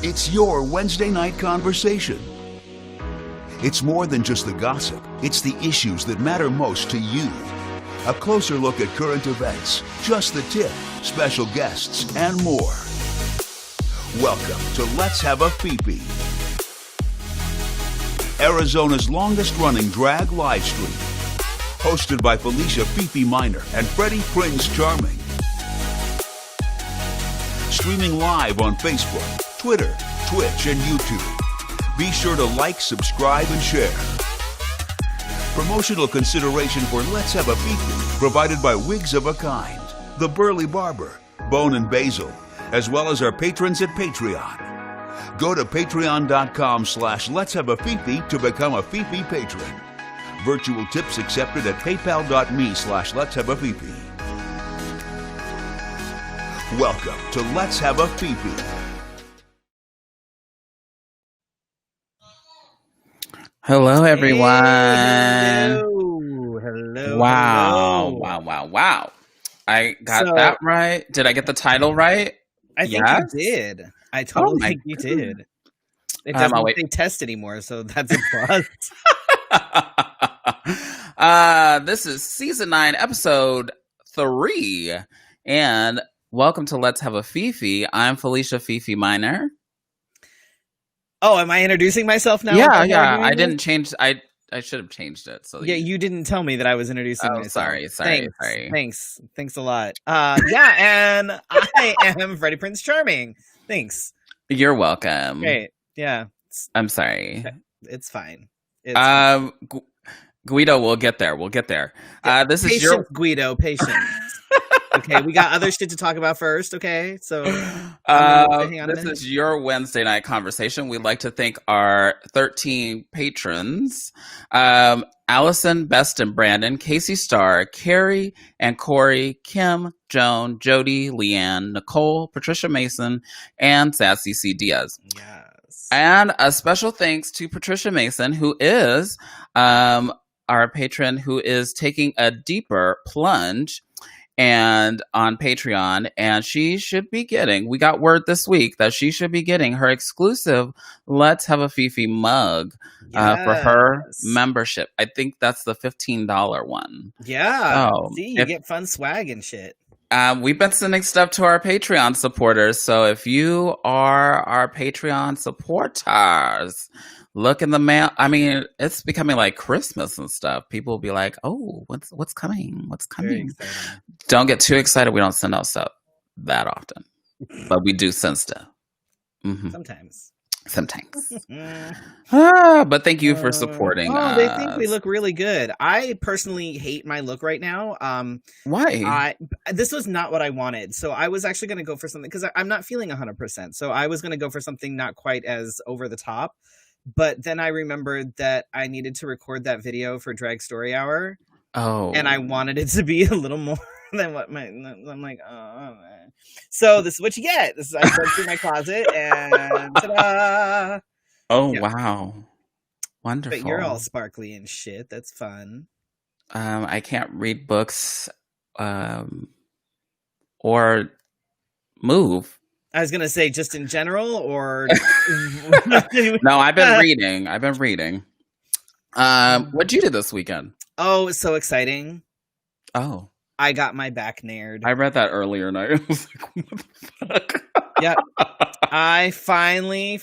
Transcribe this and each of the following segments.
It's your Wednesday night conversation. It's more than just the gossip. It's the issues that matter most to you. A closer look at current events, just the tip, special guests, and more. Welcome to Let's Have a Fefe, Arizona's longest-running drag live stream. Hosted by Felicia Fefe Minor and Freddy Prinze Charming. Streaming live on Facebook, Twitter, Twitch, and YouTube. Be sure to like, subscribe, and share. Promotional consideration for Let's Have a Fefe provided by Wigs of a Kind, The Burly Barber, Bone and Basil, as well as our patrons at Patreon. Go to patreon.com/Let's Have a Fefe to become a Fefe patron. Virtual tips accepted at paypal.me/Let's Have a Fefe. Welcome to Let's Have a Fefe. Hello, everyone. Hello. Wow. Hello. Wow. I got that right. Did I get the title right? I think you did. I totally think you did. It doesn't say test anymore, so that's a plus. This is season 9, episode 3, and welcome to Let's Have a Fefe. I'm Felicia Fefe Minor. Oh, am I introducing myself now? Yeah. I didn't change. I should have changed it. So yeah, you didn't tell me that I was introducing myself. Sorry. Thanks a lot. Yeah, and I am Freddy Prinze Charming. Thanks. You're welcome. Great. Yeah. I'm sorry. It's fine. Guido, we'll get there. This is your Guido. Patience. Okay, we got other shit to talk about first. Okay, so this is your Wednesday night conversation. We'd like to thank our 13 patrons: Allison, Best, and Brandon, Casey Starr, Carrie and Corey, Kim, Joan, Jody, Leanne, Nicole, Patricia Mason, and Sassy C. Diaz. Yes, and a special thanks to Patricia Mason, who is our patron, who is taking a deeper plunge and on Patreon, and we got word this week that she should be getting her exclusive Let's Have a Fefe mug for her membership. I think that's the $15 one. Yeah. See, you get fun swag and shit. We've been sending stuff to our Patreon supporters, so if you are our Patreon supporters, look in the mail. I mean, it's becoming like Christmas and stuff. People will be like, "Oh, what's coming? What's coming?" Don't get too excited. We don't send out stuff that often, but we do send stuff. Mm-hmm. Sometimes. But thank you for supporting. They think we look really good. I personally hate my look right now. Why? This was not what I wanted. So I was actually going to go for something because I'm not feeling 100%. So I was going to go for something not quite as over the top. But then I remembered that I needed to record that video for Drag Story Hour. Oh. And I wanted it to be a little more than what I'm like, oh. So this is what you get. I went through my closet and ta-da! Oh, yeah. Wow. Wonderful. But you're all sparkly and shit. That's fun. I can't read books or move. I was gonna say just in general, or no. I've been reading. What'd you do this weekend? Oh, it's so exciting! Oh, I got my back nared. I read that earlier, and I was like, "What the fuck?" Yep, I finally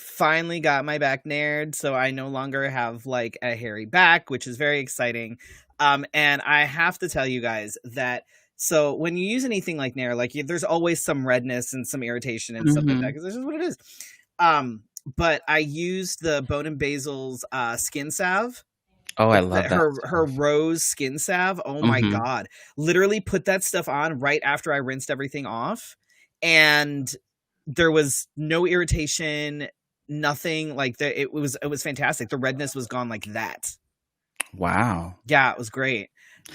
got my back nared, so I no longer have like a hairy back, which is very exciting. And I have to tell you guys that. So when you use anything like Nair, like there's always some redness and some irritation and stuff like that, because this is what it is. But I used the Bone and Basil's skin salve. Oh, I love that. Her rose skin salve. Oh my God. Literally put that stuff on right after I rinsed everything off. And there was no irritation, nothing like that. It was fantastic. The redness was gone like that. Wow. Yeah, it was great.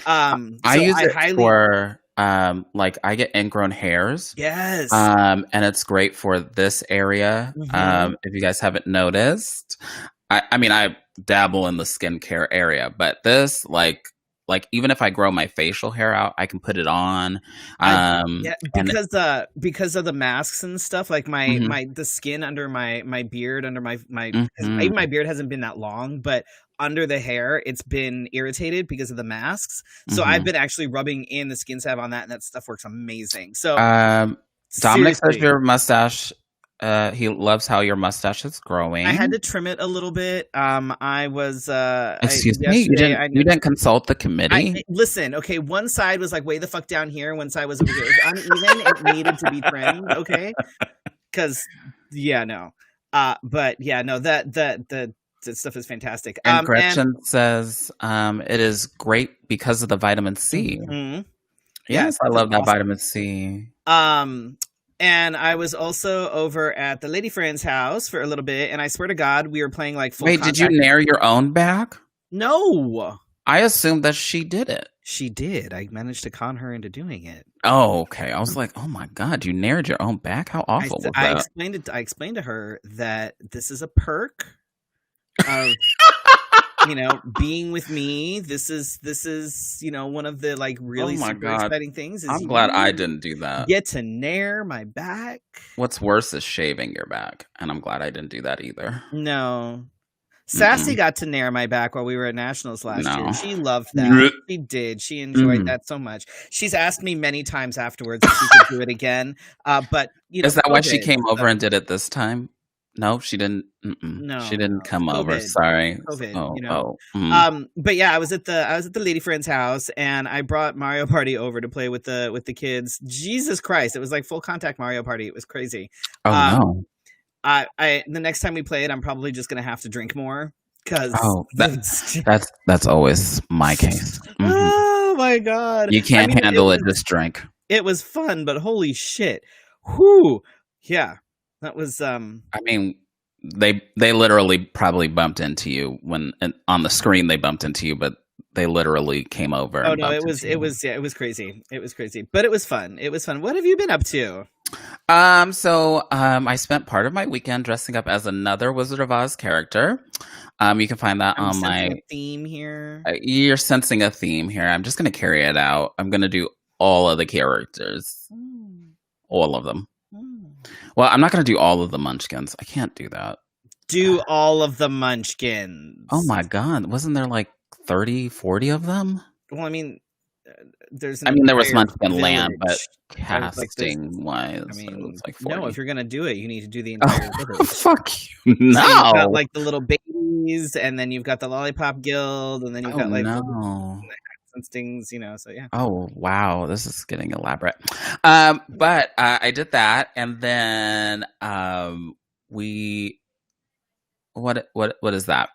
I use it for like I get ingrown hairs. Yes. And it's great for this area. If you guys haven't noticed, I mean I dabble in the skincare area, but this like like even if I grow my facial hair out, I can put it on. Yeah, And because of the masks and stuff, like mhm, the skin under my beard, under my 'cause even mhm, my beard hasn't been that long, but under the hair, it's been irritated because of the masks. So I've mhm. been actually rubbing in the skin salve on that, and that stuff works amazing. So Um, Dominic says seriously, your mustache. He loves how your mustache is I had growing. to trim it a little bit. I was Excuse me, yesterday I you noticed. didn't consult the committee? Listen, okay, one side was like way the fuck down here, one side was over here. It was uneven. It needed to be trimmed. Okay, because yeah, no, but yeah, no, that stuff is fantastic. And And Gretchen says, it is great because of the vitamin C. mhm, Yes, yes, I it's love that awesome. vitamin C. Um, and I was also over at the lady friend's house for a little bit, and I swear to God, we were playing like full Wait, did you contact. nair your own back? No, I assumed that she did it. she did. I managed to con her into doing it. Oh, okay. I was like, oh my God, you nared your own back? How awful was I that? explained it. I explained to her that this is a perk of being with me. This is one of the like Oh really my super God. exciting things is I'm glad I you didn't do that. get to nair my back. What's worse is shaving your back. And I'm glad I didn't do that either. No. Sassy Mm-mm. got to nair my back while we were at nationals last year. No. She loved that. She did. She enjoyed Mm. that so much. She's asked me many times afterwards if she could do it again. But Is that why she COVID. came over So and did it this time? No, she didn't. She no, didn't come over. COVID. Sorry. COVID, Oh. But yeah, I was at the lady friend's house, and I brought Mario Party over to play with the kids. Jesus Christ, it was like full contact Mario Party. It was crazy. Oh Um, no. I the next time we play it, I'm probably just gonna have to drink more because Oh, that's always my case. Hmm. oh my God. You I can't mean, handle it. Just drink. it was fun, but holy shit. Whoo. Yeah. That was I mean, they literally probably bumped into you on the screen. They bumped into you, but they literally came over oh and no, bumped into it you. was yeah, it was crazy. It was crazy. But it was fun. It was fun. What have you been up to? I spent part of my weekend dressing up as another Wizard of Oz character. You can find that I'm on sensing my. a theme here. You're sensing a theme here. I'm just going to carry it out. I'm going to do all of the characters, Mm, all of them. mm. Well, I'm not going to do all of the Munchkins. I can't do that. Do all of the munchkins. Oh my God. Wasn't there like 30, 40 of them? Well, I mean, there's an I mean, there was entire Munchkin Land, but village. There's casting wise, I it was mean, like no, 40. if you're gonna do it, you need to do the entire village. Fuck you. So you've got No. like the little babies, and then you've got the Lollipop Guild, and then you've Oh got like no. and things, so yeah. Oh wow, this is getting elaborate. But I did that, and then we what is that?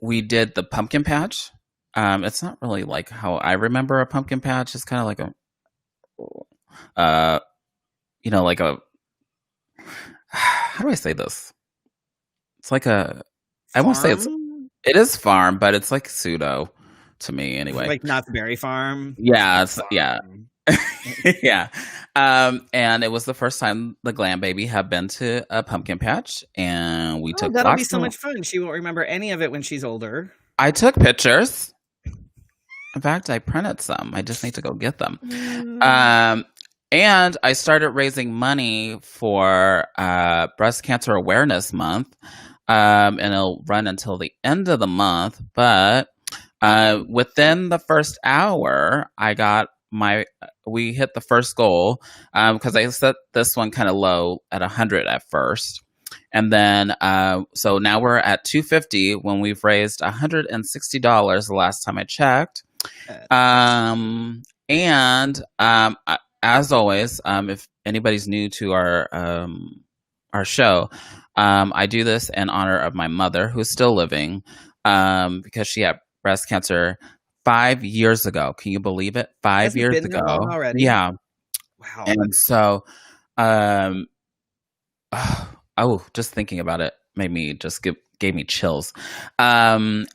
We did the pumpkin patch. It's not really like how I remember a pumpkin patch. It's kind of like like a how do I say this? It's like I won't say Farm? it is farm, but it's like pseudo to me anyway. Like Knott's Berry Farm? Yeah, It's yeah. farm. Yeah. And it was the first time the Glam Baby had been to a pumpkin patch, and we Oh, took that'll be lots so of. much fun. She won't remember any of it when she's older. I took pictures. In fact, I printed some. I just need to go get them. And I started raising money for Breast Cancer Awareness Month, and it'll run until the end of the month. But within the first hour, we hit the first goal because I set this one kind of low at 100 at first. And then, so now we're at 250 when we've raised $160 the last time I checked. As always, if anybody's new to our show, I do this in honor of my mother, who's still living, because she had breast cancer 5 years ago. Can you believe it? 5 Has it years been that ago. long already? Yeah. Wow. And so, just thinking about it made me gave me chills. And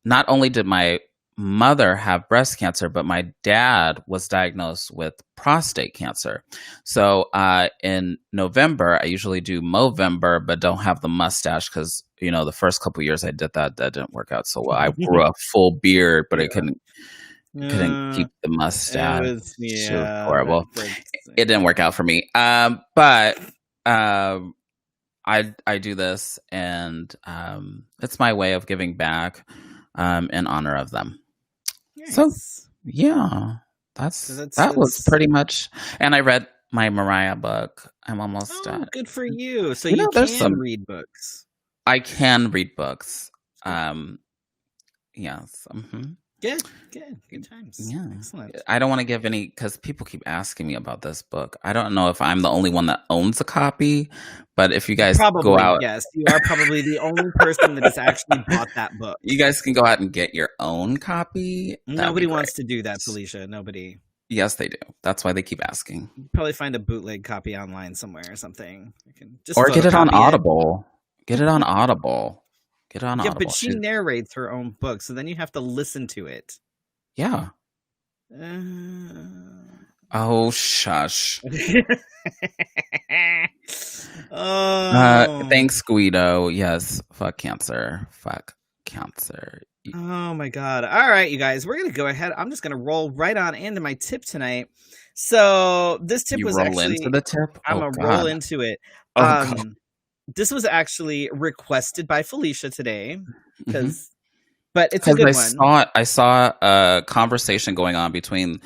not only did my mother have breast cancer, but my dad was diagnosed with prostate cancer. So in November, I usually do Movember, but don't have the mustache because, the first couple years I did that didn't work out so well. I grew a full beard, but I couldn't keep the mustache. It was horrible. It didn't work out for me. But I do this, and it's my way of giving back in honor of them. Nice. So yeah, that was pretty much. And I read my Mariah book. I'm almost done. Good for you. So you can read books. I can read books. Yes. Mm-hmm. Good times. Yeah, excellent. I don't want to give any because people keep asking me about this book. I don't know if I'm the only one that owns a copy, but if you guys go out, yes, you are probably the only person that has actually bought that book. You guys can go out and get your own copy. Nobody wants to do that, Felicia. Nobody. Yes, they do. That's why they keep asking. You probably find a bootleg copy online somewhere or something. You can just or get it on Audible. Get it on Audible. Get on Audible. But she narrates her own book, so then you have to listen to it. Yeah. Oh, shush. Thanks, Guido. Yes, fuck cancer. Fuck cancer. Oh, my God. All right, you guys. We're going to go ahead. I'm just going to roll right on into my tip tonight. So this tip was actually... roll into the tip? I'm going to roll into it. This was actually requested by Felicia today, but it's a good one. I saw a conversation going on between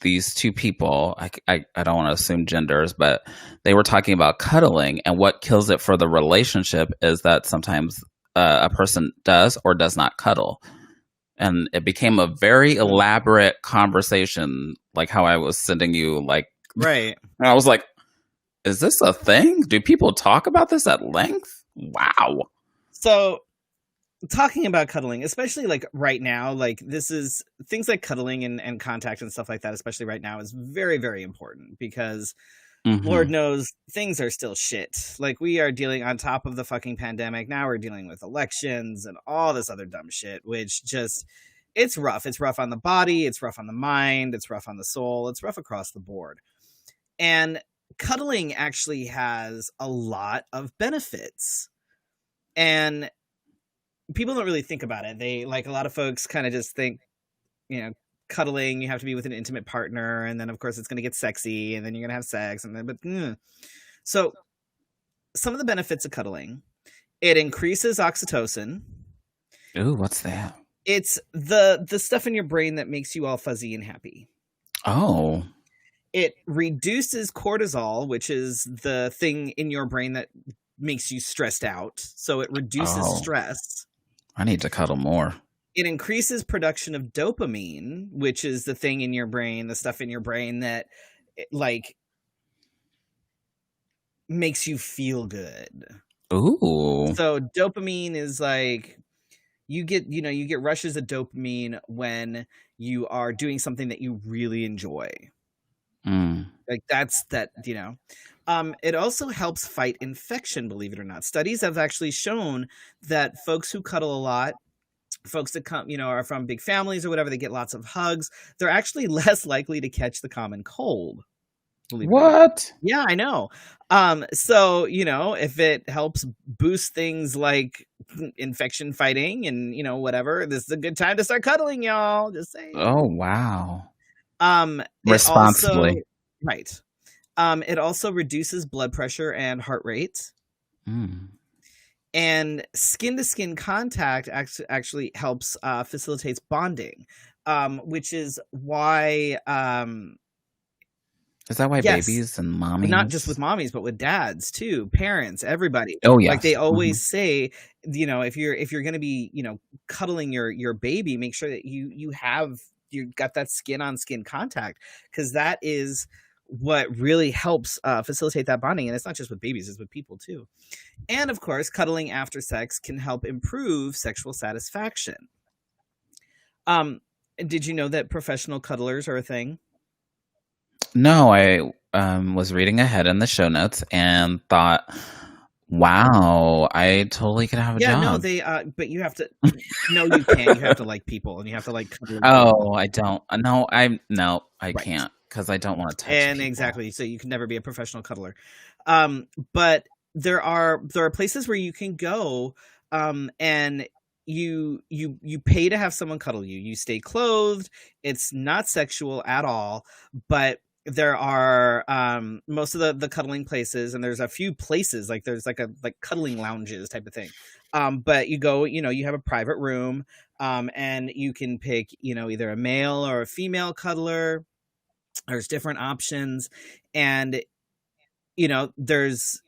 these two people. I don't want to assume genders, but they were talking about cuddling, and what kills it for the relationship is that sometimes a person does or does not cuddle. And it became a very elaborate conversation, like how I was sending you, right. And I was like, is this a thing? Do people talk about this at length? Wow. So talking about cuddling, especially right now, this is things like cuddling and contact and stuff like that, especially right now, is very, very important because Lord knows things are still shit. We are dealing on top of the fucking pandemic. Now we're dealing with elections and all this other dumb shit, which just, it's rough. It's rough on the body. It's rough on the mind. It's rough on the soul. It's rough across the board. And cuddling actually has a lot of benefits, and people don't really think about it. They a lot of folks kind of just think, cuddling, you have to be with an intimate partner, and then of course it's going to get sexy, and then you're going to have sex, and then So some of the benefits of cuddling: it increases oxytocin. Ooh, what's that? It's the stuff in your brain that makes you all fuzzy and happy. Oh. It reduces cortisol, which is the thing in your brain that makes you stressed out. So it reduces stress. I need to cuddle more. It increases production of dopamine, which is the thing in your brain, the stuff in your brain that makes you feel good. Ooh. So dopamine is you get rushes of dopamine when you are doing something that you really enjoy. That's that, it also helps fight infection, believe it or not. Studies have actually shown that folks who cuddle a lot, folks that come, are from big families or whatever, they get lots of hugs, they're actually less likely to catch the common cold. What? Yeah, I know. So, if it helps boost things like infection fighting and, whatever, this is a good time to start cuddling, y'all. Just saying. Oh, wow. Responsibly. Right. It also reduces blood pressure and heart rate. And skin-to-skin contact actually helps facilitates bonding, which is why... is that why babies and mommies? Not just with mommies, but with dads too, parents, everybody. Oh yeah. They always say, if you're going to be, cuddling your baby, make sure that you got that skin on skin contact, because that is what really helps facilitate that bonding. And it's not just with babies, it's with people too. And of course, cuddling after sex can help improve sexual satisfaction. Did you know that professional cuddlers are a thing? No, I was reading ahead in the show notes and thought, Wow, I totally could have a Yeah, no, job. but you have to. No, you can't. You have to like people, and you have to like cuddle with Oh, people. I don't. No, I Right. can't because I don't want to touch And people. exactly, so you can never be a professional cuddler. But there are places where you can go, and you pay to have someone cuddle you. You stay clothed. It's not sexual at all, but there are most of the cuddling places, and there's a few places like there's like cuddling lounges type of thing. But you go, you have a private room, and you can pick, either a male or a female cuddler. There's different options, and there's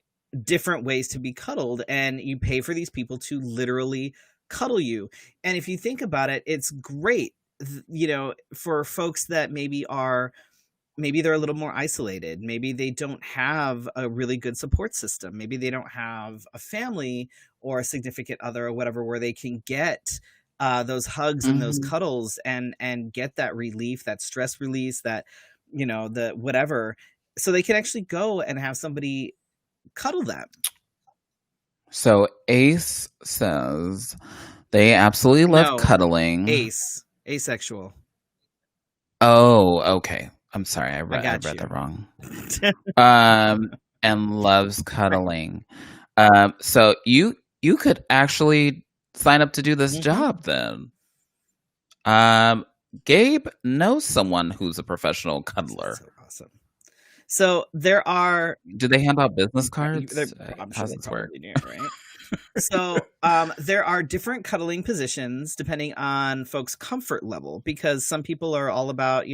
different ways to be cuddled, and you pay for these people to literally cuddle you. And if you think about it, it's great, for folks that maybe they're a little more isolated. Maybe they don't have a really good support system. Maybe they don't have a family or a significant other or whatever, where they can get those hugs and those cuddles and get that relief, that stress release, that, the whatever. So they can actually go and have somebody cuddle them. So Ace says they absolutely love cuddling. Asexual. Oh, okay. I'm sorry, I read that wrong. And loves cuddling. So you could actually sign up to do this job then. Gabe knows someone who's a professional cuddler. So awesome. So there are. Do they hand out business cards? I'm sure they probably do, right? So there are different cuddling positions depending on folks' comfort level, because some people are all about,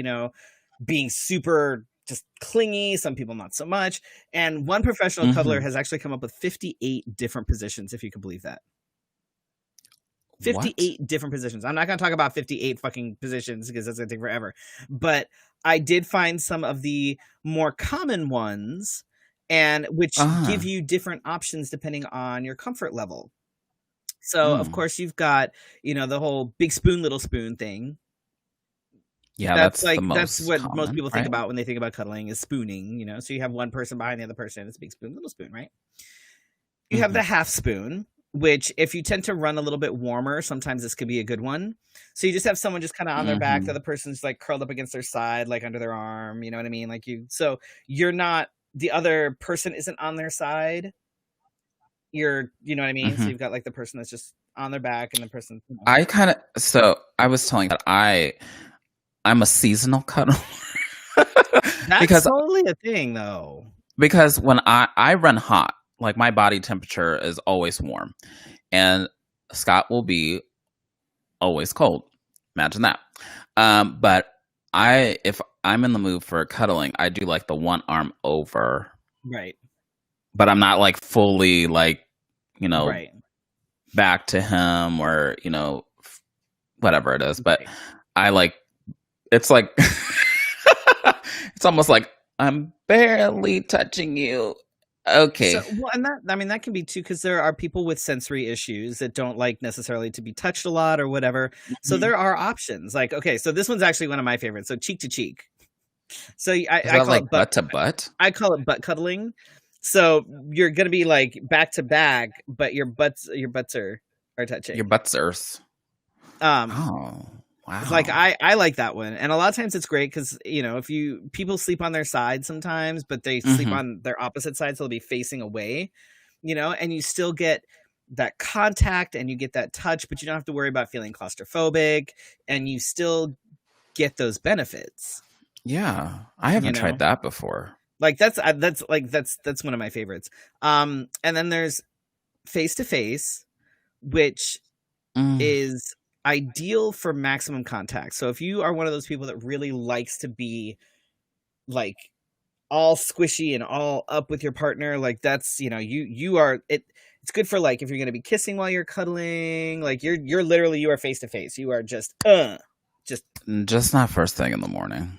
being super just clingy. Some people not so much. And one professional cuddler has actually come up with 58 different positions, if you can believe that. 58 different positions. I'm not going to talk about 58 fucking positions because that's going to take forever. But I did find some of the more common ones, and which give you different options depending on your comfort level. So, of course, you've got, the whole big spoon, little spoon thing. Yeah, that's what common, most people think right? about when they think about cuddling, is spooning, So you have one person behind the other person. It's big spoon, little spoon, right? You have the half spoon, which if you tend to run a little bit warmer, sometimes this could be a good one. So you just have someone just kind of on their back. The other person's like curled up against their side, like under their arm. You know what I mean? So you're not, the other person isn't on their side. You know what I mean? So you've got like the person that's just on their back, and the person. I was telling that I'm a seasonal cuddler. That's totally a thing, though. Because when I run hot, like my body temperature is always warm, and Scott will be always cold. Imagine that. But if I'm in the mood for cuddling, I do like the one arm over. Right. But I'm not like fully like, right. back to him or, whatever it is. But I like, it's like, it's almost like I'm barely touching you. Okay. So, well, and that can be too, because there are people with sensory issues that don't like necessarily to be touched a lot or whatever. So there are options. Like, okay, so this one's actually one of my favorites. So cheek to cheek. So I call it butt to butt. I call it butt cuddling. So you're gonna be like back to back, but your butts are touching. Your butts are. Oh. Wow. Like I like that one, and a lot of times it's great because if people sleep on their side sometimes, but they sleep on their opposite side, so they'll be facing away, and you still get that contact and you get that touch, but you don't have to worry about feeling claustrophobic, and you still get those benefits. Yeah, I haven't tried that before. Like that's one of my favorites. And then there's face to face, which is ideal for maximum contact. So if you are one of those people that really likes to be like all squishy and all up with your partner, like that's, you are it. It's good for like if you're going to be kissing while you're cuddling, like you're literally, you are face to face. You are just not first thing in the morning.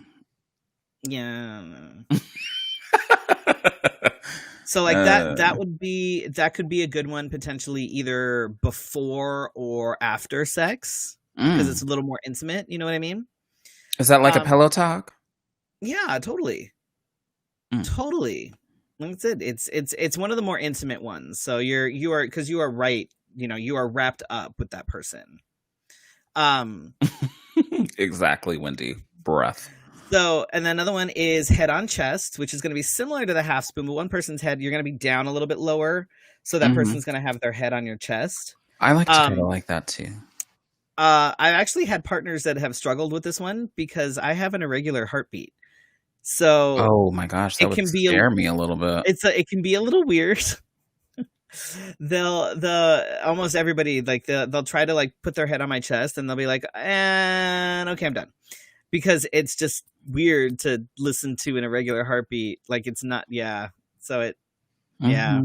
Yeah. So like that could be a good one, potentially either before or after sex, because it's a little more intimate. You know what I mean? Is that like a pillow talk? Yeah, totally. Totally. That's it. It's one of the more intimate ones. So you are because you are right. You know, you are wrapped up with that person. Exactly, Wendy. Breath. So, and then another one is head on chest, which is going to be similar to the half spoon, but one person's head, you're going to be down a little bit lower. So that person's going to have their head on your chest. I like to cuddle like that too. I've actually had partners that have struggled with this one because I have an irregular heartbeat. So, oh my gosh, that would scare me a little bit. It can be a little weird. Almost everybody like they'll try to like put their head on my chest and they'll be like, and okay, I'm done. Because it's just weird to listen to an irregular heartbeat. Like it's not, yeah. So it, yeah.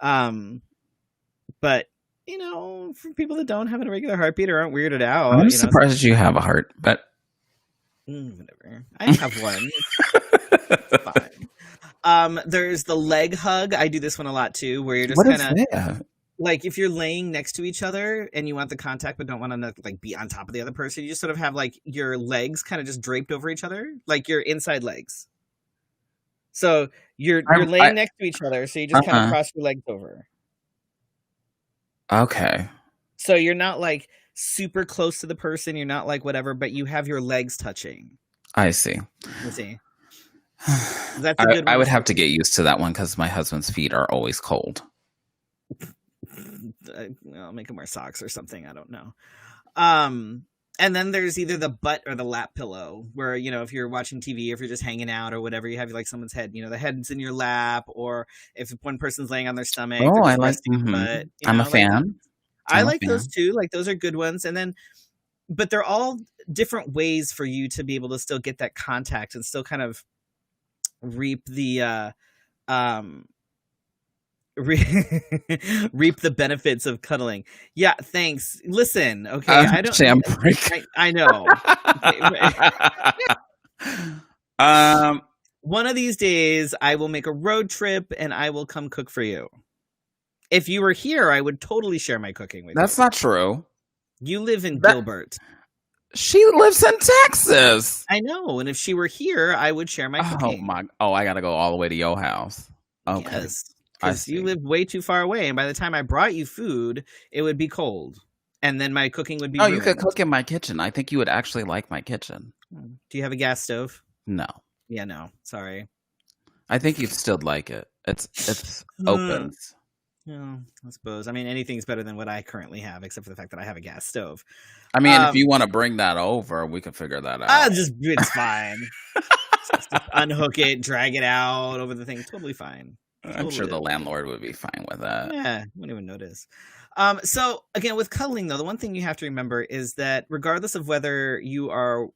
But you know, for people that don't have an irregular heartbeat or aren't weirded out, I'm surprised you have a heart, but whatever. I have one. It's fine. There's the leg hug. I do this one a lot too, where you're just kind of like if you're laying next to each other and you want the contact but don't want to like be on top of the other person, you just sort of have like your legs kind of just draped over each other, like your inside legs. So you're laying next to each other, so you just kind of cross your legs over. Okay. So you're not like super close to the person, you're not like whatever, but you have your legs touching. I see. You see. That's a good one. I would have to get used to that one because my husband's feet are always cold. I'll make him wear socks or something. I don't know. And then there's either the butt or the lap pillow where, you know, if you're watching TV, if you're just hanging out or whatever, you have like someone's head, you know, the head's in your lap, or if one person's laying on their stomach. Oh, I like butt, I'm a fan. I like those too. Like those are good ones. And then, but they're all different ways for you to be able to still get that contact and still kind of reap the, reap the benefits of cuddling. Yeah, thanks. Listen, okay, I don't. I know. One of these days, I will make a road trip and I will come cook for you. If you were here, I would totally share my cooking with you. That's not true. You live in Gilbert. She lives in Texas. I know, and if she were here, I would share my cooking. I gotta go all the way to your house. Okay. Yes. Because you live way too far away, and by the time I brought you food, it would be cold, and then my cooking would be ruined. You could cook in my kitchen. I think you would actually like my kitchen. Do you have a gas stove? No. Yeah, no. Sorry. I think you'd still like it. It's open. Yeah, I suppose. I mean, anything's better than what I currently have, except for the fact that I have a gas stove. I mean, if you want to bring that over, we can figure that out. It's fine. just unhook it, drag it out over the thing. Totally fine. I'm sure the landlord would be fine with that. Yeah, wouldn't even notice. So again, with cuddling though, the one thing you have to remember is that regardless of whether you are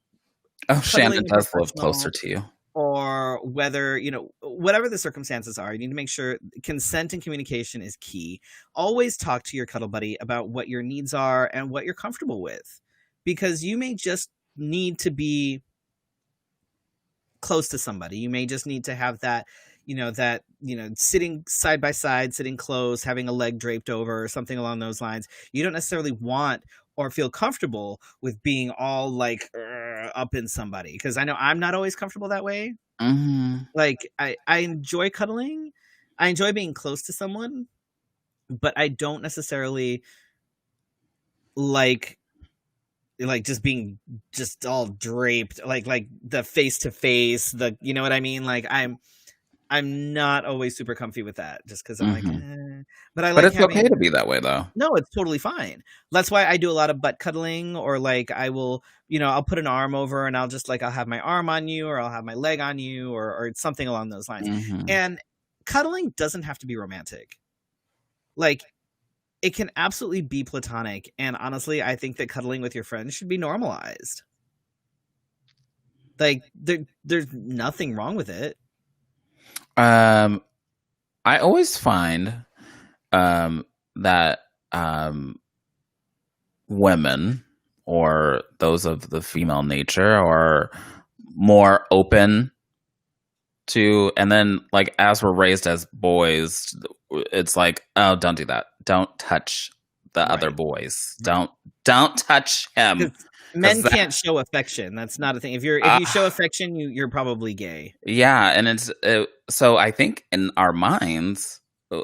Shannon does live closer to you, or whether, you know, whatever the circumstances are, you need to make sure consent and communication is key. Always talk to your cuddle buddy about what your needs are and what you're comfortable with, because you may just need to be close to somebody. You may just need to have that, sitting side by side, sitting close, having a leg draped over or something along those lines. You don't necessarily want or feel comfortable with being all like up in somebody, because I know I'm not always comfortable that way. Like I enjoy cuddling, I enjoy being close to someone, but I don't necessarily like just being just all draped, like the face to face, you know what I mean? Like I'm not always super comfy with that, just because I'm like, but it's okay to be that way though. No, it's totally fine. That's why I do a lot of butt cuddling, or like I will, I'll put an arm over and I'll just I'll have my arm on you, or I'll have my leg on you, or something along those lines. And cuddling doesn't have to be romantic. Like it can absolutely be platonic. And honestly, I think that cuddling with your friends should be normalized. Like there's nothing wrong with it. I always find that women, or those of the female nature, are more open to, and then like as we're raised as boys, it's like, oh, don't do that, don't touch the other boys, don't touch him. Men can't show affection. That's not a thing. If you show affection, you're probably gay. Yeah, and so I think in our minds,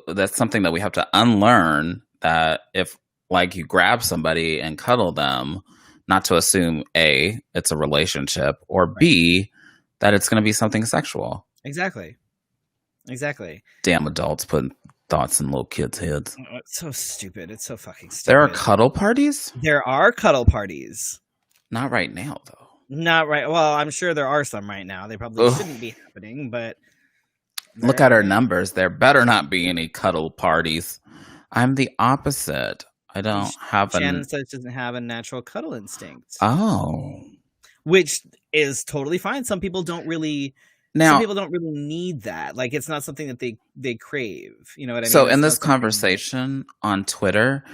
that's something that we have to unlearn. That if like you grab somebody and cuddle them, not to assume A, it's a relationship, or B, that it's going to be something sexual. Exactly. Damn adults putting thoughts in little kids' heads. Oh, it's so stupid. It's so fucking stupid. There are cuddle parties? There are cuddle parties. Not right now, though. Not right. Well, I'm sure there are some right now. They probably shouldn't be happening, but look at our numbers. There better not be any cuddle parties. I'm the opposite. I don't have Shannon says she doesn't have a natural cuddle instinct. Oh. Which is totally fine. Some people don't really need that. Like, it's not something that they crave. You know what I mean? So in this conversation on Twitter,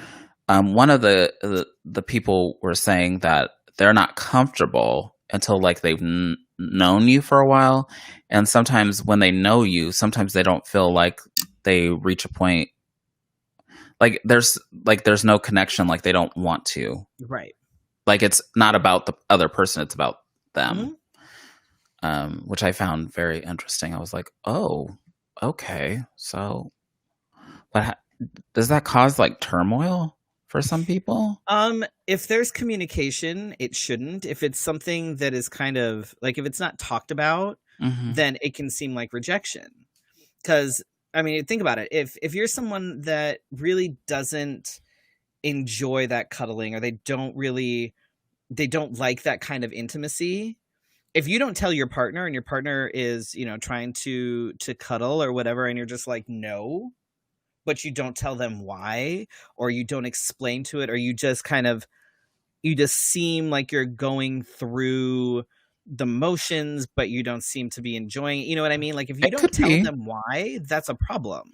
one of the people were saying that they're not comfortable until like they've known you for a while, and sometimes when they know you, sometimes they don't feel like they reach a point like there's no connection, like they don't want to. Right. Like it's not about the other person, it's about them. Which I found very interesting. I was like, oh, okay. So, but does that cause like turmoil for some people? If there's communication, it shouldn't. If it's something that is kind of like, if it's not talked about, then it can seem like rejection. Because, I mean, think about it. If you're someone that really doesn't enjoy that cuddling, or they don't like that kind of intimacy, if you don't tell your partner and your partner is, trying to cuddle or whatever, and you're just like, no, but you don't tell them why, or you don't explain to it, or you just seem like you're going through the motions, but you don't seem to be enjoying it. You know what I mean? Like if you don't tell them why, that's a problem.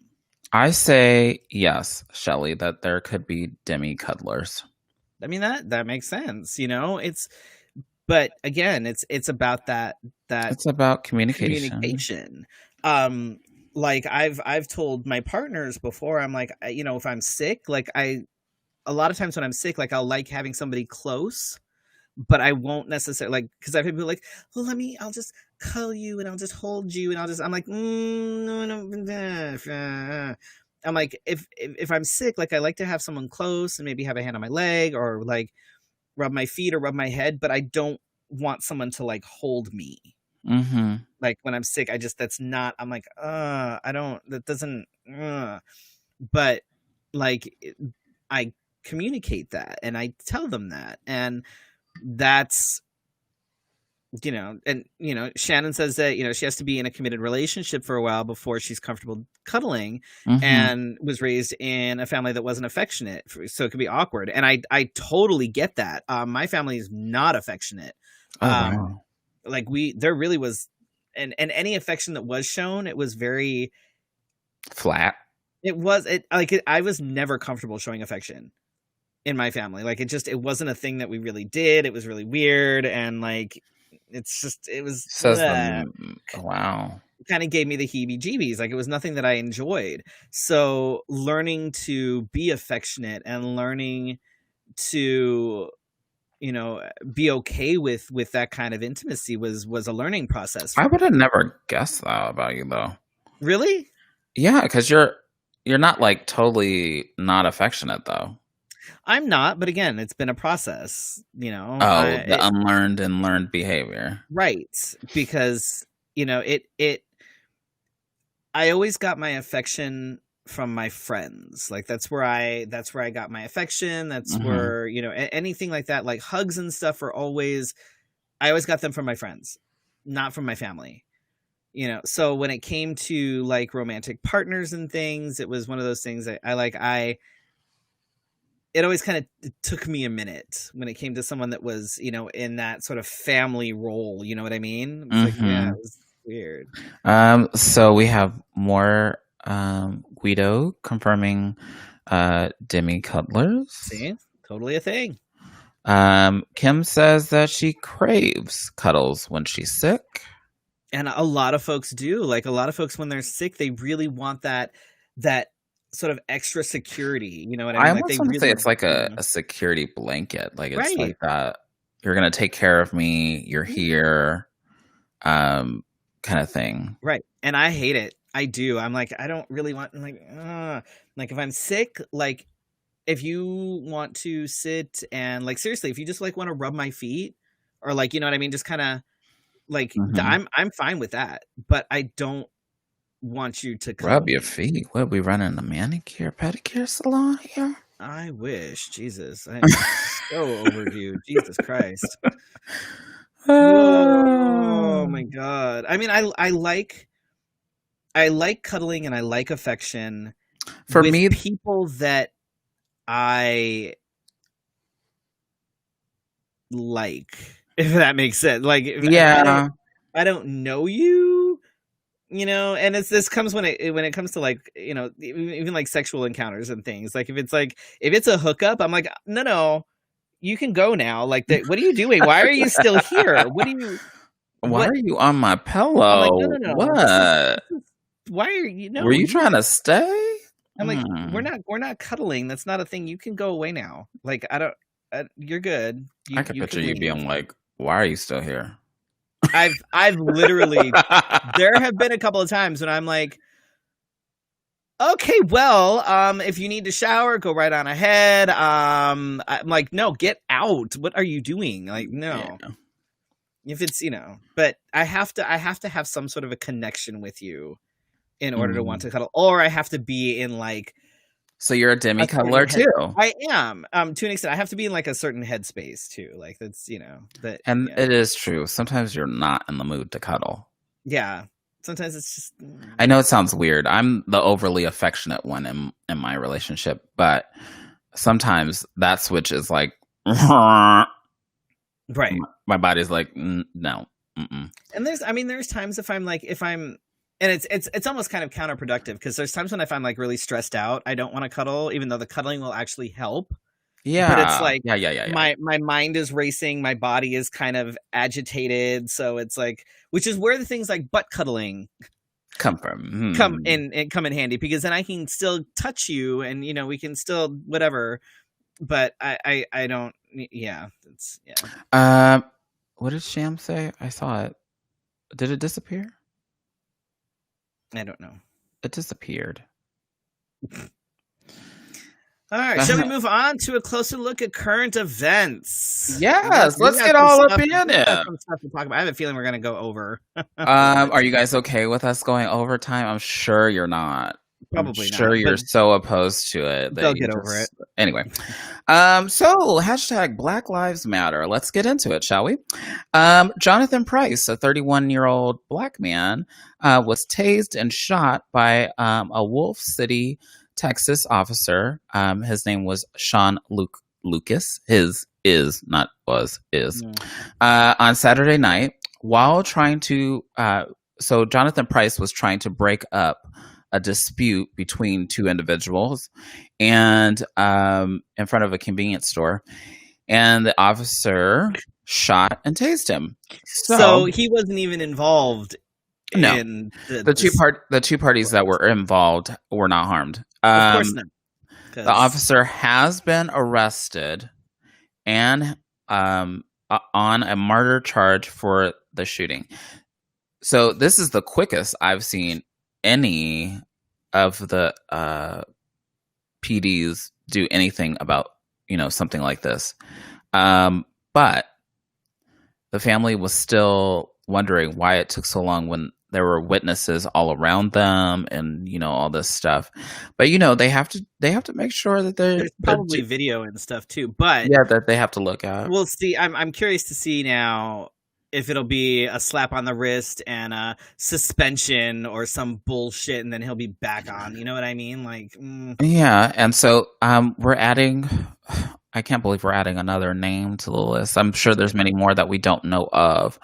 I say yes, Shelley, that there could be demi cuddlers. I mean, that makes sense. But again, it's about that it's about communication. Like I've told my partners before, I'm like, if I'm sick, like a lot of times when I'm sick, like I'll like having somebody close, but I won't necessarily because I've had people like, well, I'll just cuddle you and I'll just hold you and I'm like, no. I'm like, if I'm sick, like I like to have someone close and maybe have a hand on my leg or like rub my feet or rub my head, but I don't want someone to like hold me. Like when I'm sick, I'm like, but like I communicate that and I tell them that, and that's, Shannon says that, she has to be in a committed relationship for a while before she's comfortable cuddling, and was raised in a family that wasn't affectionate. So it could be awkward. And I totally get that. My family is not affectionate. Wow. Like there really was, and any affection that was shown, it was very flat. I was never comfortable showing affection in my family. Like it wasn't a thing that we really did. It was really weird. And like, wow. It kind of gave me the heebie-jeebies. Like it was nothing that I enjoyed. So learning to be affectionate and learning to, be okay with that kind of intimacy was a learning process. I would have never guessed that about you though. Really? Yeah. Cause you're not like totally not affectionate though. I'm not, but again, it's been a process, the unlearned and learned behavior. Right. Because, I always got my affection from my friends. Like that's where I got my affection. That's where, anything like that, like hugs and stuff I always got them from my friends, not from my family. So when it came to like romantic partners and things, it was one of those things that it always kind of took me a minute when it came to someone that was, in that sort of family role. You know what I mean? It was like, yeah, it was weird. So we have more Guido confirming demi cuddlers. See? Totally a thing. Kim says that she craves cuddles when she's sick. And a lot of folks do. Like a lot of folks when they're sick, they really want that sort of extra security, you know what I mean? I almost want to say it's like a security blanket. Like it's like that. you're gonna take care of me. You're here, kind of thing. Right. And I hate it. I do. I'm like, I don't really want like if I'm sick, like if you want to sit and like seriously, if you just like want to rub my feet or like, you know what I mean, just kind of like I'm fine with that, but I don't want you to rub your feet. What, we running a manicure pedicure salon here? I wish. Jesus, I'm so overdue. Jesus Christ. Oh my God. I mean, I like cuddling and I like affection for with me, people that I like, if that makes sense. Like, yeah, I don't know you, you know, and this comes when it comes to like, you know, even like sexual encounters and things. Like if it's a hookup, I'm like, no, you can go now. Like, what are you doing? Why are you still here? Why are you on my pillow? I'm like, no. What? Why are you? No, were you trying to stay? I'm like, we're not cuddling. That's not a thing. You can go away now. Like, I don't. You're good. I can picture you being like, "Why are you still here?" I've literally. There have been a couple of times when I'm like, okay, well, if you need to shower, go right on ahead. I'm like, no, get out. What are you doing? Like, no. Yeah. If it's, you know, but I have to have some sort of a connection with you in order to want to cuddle, or I have to be in like. So you're a demi cuddler too. I am. To an extent, I have to be in like a certain headspace too. Like that's, you know, that. And yeah. It is true. Sometimes you're not in the mood to cuddle. Yeah. Sometimes it's just. I know it sounds weird. I'm the overly affectionate one in my relationship, but sometimes that switch is like. Right. My body's like, no. Mm-mm. And there's times and it's almost kind of counterproductive because there's times when if I'm like really stressed out, I don't want to cuddle, even though the cuddling will actually help. Yeah. But it's like, yeah. My mind is racing. My body is kind of agitated. So it's like, which is where the things like butt cuddling come from, come in handy, because then I can still touch you and, you know, we can still whatever. But I don't. Yeah. It's yeah. What did Sham say? I saw it. Did it disappear? I don't know. It disappeared. All right, shall we move on to a closer look at current events? Yes, let's get all up in it. Some stuff to talk about. I have a feeling we're going to go over. Are you guys okay with us going overtime? I'm sure you're not. Probably I'm sure not, you're so opposed to it. They'll get over it. Anyway. So hashtag Black Lives Matter. Let's get into it, shall we? Jonathan Prinze, a 31-year-old black man, was tased and shot by a Wolf City, Texas officer. His name was Sean Lucas. His is, not was, is. On Saturday night, while trying to... so Jonathan Prinze was trying to break up a dispute between two individuals and in front of a convenience store, and the officer shot and tased him. So he wasn't even involved. No, in the two parties that were involved were not harmed. Of course not. The officer has been arrested and on a murder charge for the shooting. So this is the quickest I've seen any of the PDs do anything about, you know, something like this. But the family was still wondering why it took so long when there were witnesses all around them and, you know, all this stuff. But, you know, they have to make sure that there's probably video and stuff too. But yeah, that they have to look at. We'll see. I'm curious to see now if it'll be a slap on the wrist and a suspension or some bullshit, and then he'll be back on. You know what I mean? Like, yeah. And so we're adding. I can't believe we're adding another name to the list. I'm sure there's many more that we don't know of,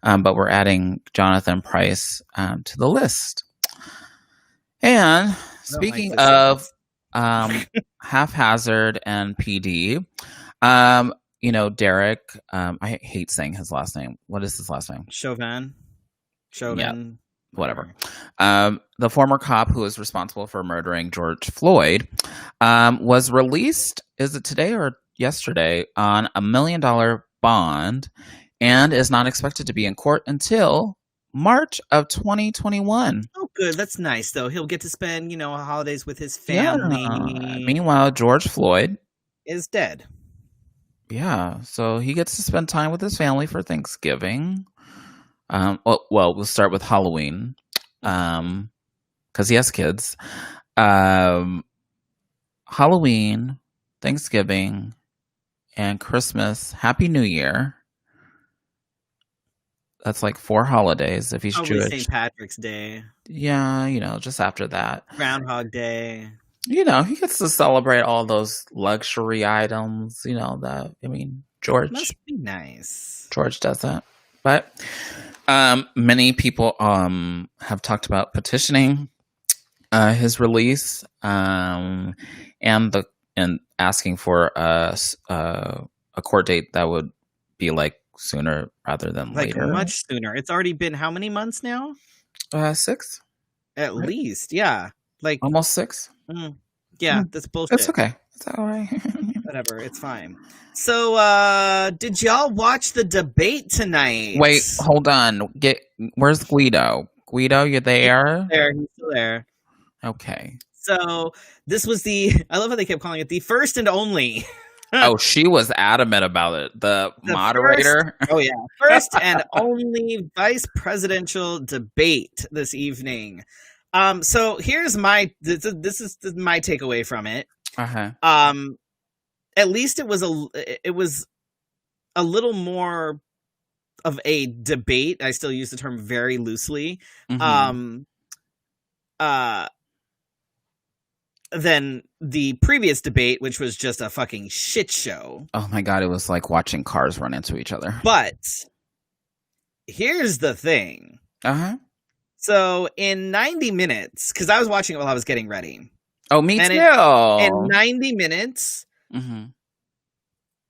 but we're adding Jonathan Prinze to the list. And speaking of haphazard and PD, you know, Derek, I hate saying his last name. What is his last name? Chauvin. Yeah, whatever. The former cop who was responsible for murdering George Floyd was released, is it today or yesterday, on $1 million bond and is not expected to be in court until March of 2021. Oh, good. That's nice, though. He'll get to spend, holidays with his family. Yeah. Meanwhile, George Floyd is dead. Yeah, so he gets to spend time with his family for Thanksgiving. We'll start with Halloween, because he has kids. Halloween, Thanksgiving, and Christmas. Happy New Year. That's like 4 holidays if he's Jewish. St. Patrick's Day. Yeah, just after that. Groundhog Day. He gets to celebrate all those luxury items, George. Must be nice. George does that. But many people have talked about petitioning his release and asking for a court date that would be like sooner rather than later. Much sooner. It's already been how many months now? 6. At least, yeah. Almost 6. Yeah, that's bullshit. It's okay. It's all right. Whatever, it's fine. So, did y'all watch the debate tonight? Wait, hold on. Where's Guido? Guido, you there? He's still there. Okay. So, this was I love how they kept calling it the first and only. Oh, she was adamant about it. The moderator. First and only vice presidential debate this evening. So here's this is my takeaway from it. At least it was a little more of a debate. I still use the term very loosely. Than the previous debate, which was just a fucking shit show. Oh my God, it was like watching cars run into each other. But here's the thing. So in 90 minutes, because I was watching it while I was getting ready. Oh, me too. In 90 minutes,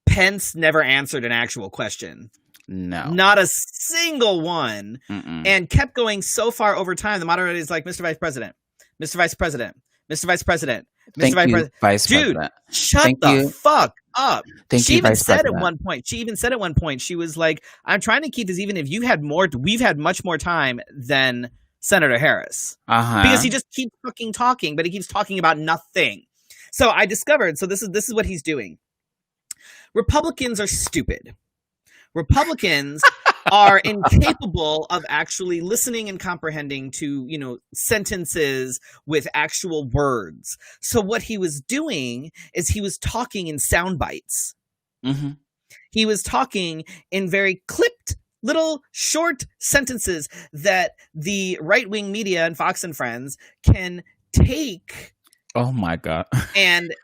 Pence never answered an actual question. No. Not a single one. And kept going so far over time. The moderator is like, Mr. Vice President, Mr. Vice President, Mr. Vice President, Mr. Vice President. Dude, shut the fuck up. She even said at one point, she was like, I'm trying to keep this even if we've had much more time than Senator Harris. Because he just keeps fucking talking, but he keeps talking about nothing. So I discovered, this is what he's doing. Republicans are stupid. Republicans are incapable of actually listening and comprehending to, sentences with actual words. So what he was doing is he was talking in sound bites. He was talking in very clipped little short sentences that the right-wing media and Fox and Friends can take. Oh my God. And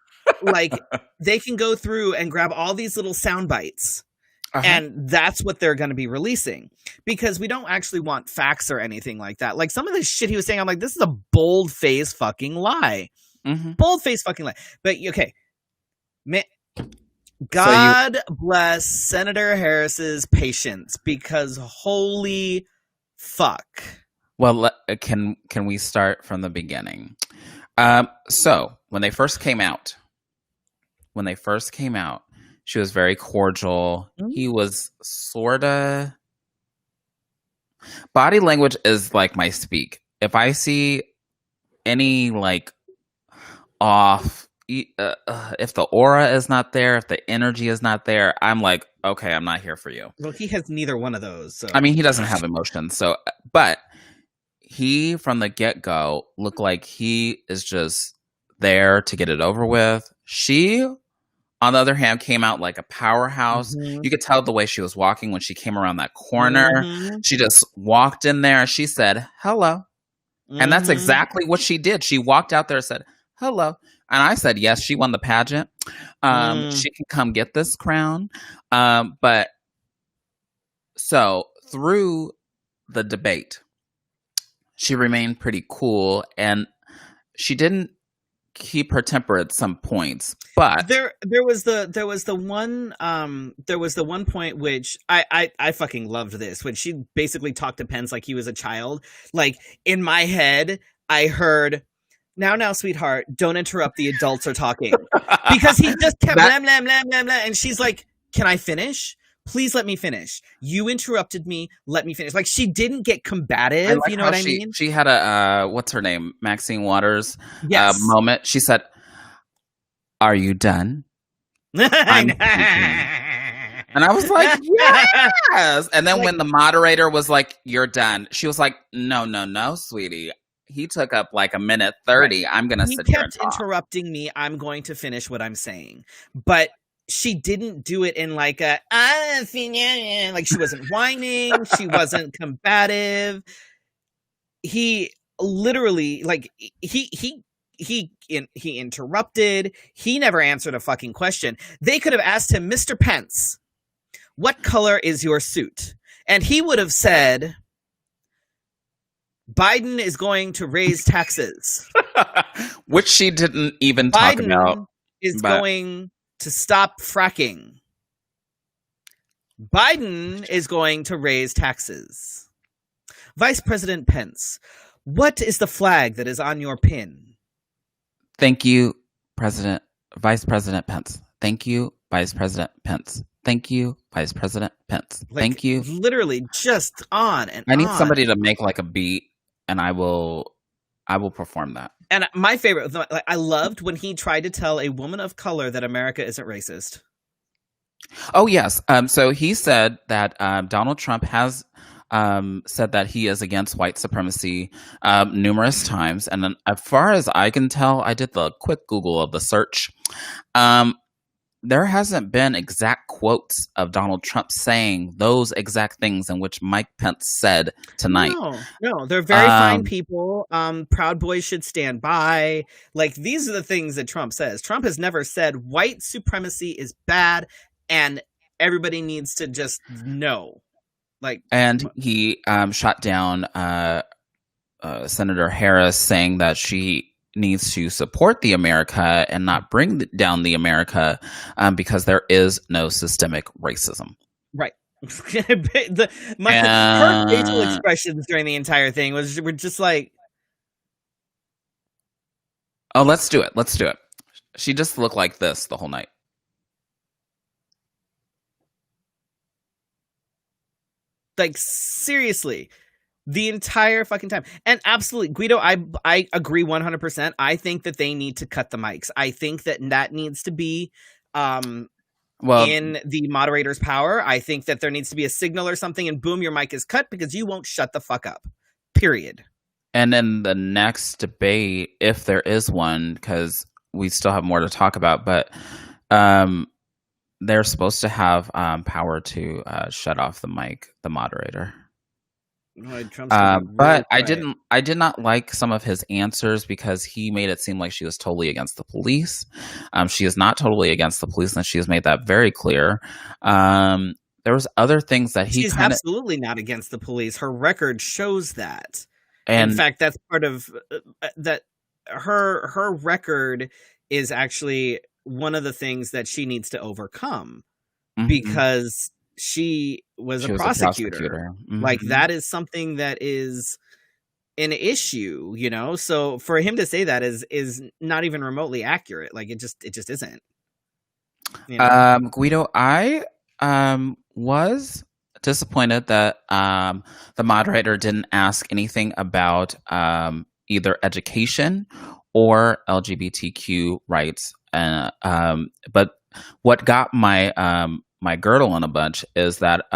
they can go through and grab all these little sound bites. And that's what they're going to be releasing, because we don't actually want facts or anything like that. Like some of the shit he was saying, I'm like, this is a bold-faced fucking lie. Bold-faced fucking lie. But okay, man, God bless Senator Harris's patience, because holy fuck. Well, can we start from the beginning? So when they first came out, she was very cordial. He was sorta. Body language is like my speak. If I see any off, if the aura is not there, if the energy is not there, I'm like, okay, I'm not here for you. Well, he has neither one of those. So. I mean, he doesn't have emotions. So, but he from the get-go looked like he is just there to get it over with. She, on the other hand, came out like a powerhouse. You could tell the way she was walking when she came around that corner. She just walked in there and she said, hello. And that's exactly what she did. She walked out there and said, hello. And I said, yes, she won the pageant. She can come get this crown. But so through the debate, she remained pretty cool, and she didn't keep her temper at some points, but there was the one point which I fucking loved this, when she basically talked to Pence like he was a child. Like in my head, I heard, now, sweetheart, don't interrupt, the adults are talking. Because he just kept blam, blam, blam, blam, blam, and she's like, can I finish? please let me finish. You interrupted me. Let me finish. Like, she didn't get combative. like You know how what I mean? She had a what's her name, Maxine Waters, Yes. moment. She said, "Are you done?" I'm speaking. And I was like, yes. And then Like- when the moderator was like, "You're done," she was like, no, sweetie. He took up like a minute 30. I'm going to sit here and He kept talk. interrupting me. I'm going to finish what I'm saying. But she didn't do it in like a, like she wasn't whining. She wasn't combative. He literally, like, he interrupted. He never answered a fucking question. They could have asked him, Mr. Pence, what color is your suit? And he would have said, Biden is going to raise taxes. Which she didn't even talk Biden about. is going to stop fracking. Biden is going to raise taxes. Vice President Pence, what is the flag that is on your pin? Thank you, Vice President Pence. Thank you, Vice President Pence. Thank you, Vice President Pence. Like, thank you. Literally just on and on. I need somebody to make like a beat, and I will perform that. And my favorite, I loved when he tried to tell a woman of color that America isn't racist. Oh, yes. So he said that Donald Trump has said that he is against white supremacy numerous times. And then, as far as I can tell, I did the quick Google of the search. There hasn't been exact quotes of Donald Trump saying those exact things in which Mike Pence said tonight. No, they're very fine people. Proud Boys should stand by. Like, these are the things that Trump says. Trump has never said white supremacy is bad and everybody needs to just know. Like, and he shot down Senator Harris, saying that she needs to support the America and not bring down the America because there is no systemic racism. Right. Her facial expressions during the entire thing were just like, oh, let's do it. She just looked like this the whole night. Like, seriously. The entire fucking time. And absolutely, Guido, I agree 100%. I think that they need to cut the mics. I think that needs to be in the moderator's power. I think that there needs to be a signal or something, and boom, your mic is cut because you won't shut the fuck up. Period. And then the next debate, if there is one, because we still have more to talk about, but they're supposed to have power to shut off the mic, the moderator. But I did not like some of his answers because he made it seem like she was totally against the police. She is not totally against the police, and she has made that very clear. There was other things that she's absolutely not against the police. Her record shows that. And in fact, that's part of that. Her record is actually one of the things that she needs to overcome because she was a prosecutor. Mm-hmm. Like, that is something that is an issue, you know? So for him to say that is not even remotely accurate. Like, it just isn't. You know? Guido, I was disappointed that the moderator didn't ask anything about either education or LGBTQ rights. But what got my girdle in a bunch is that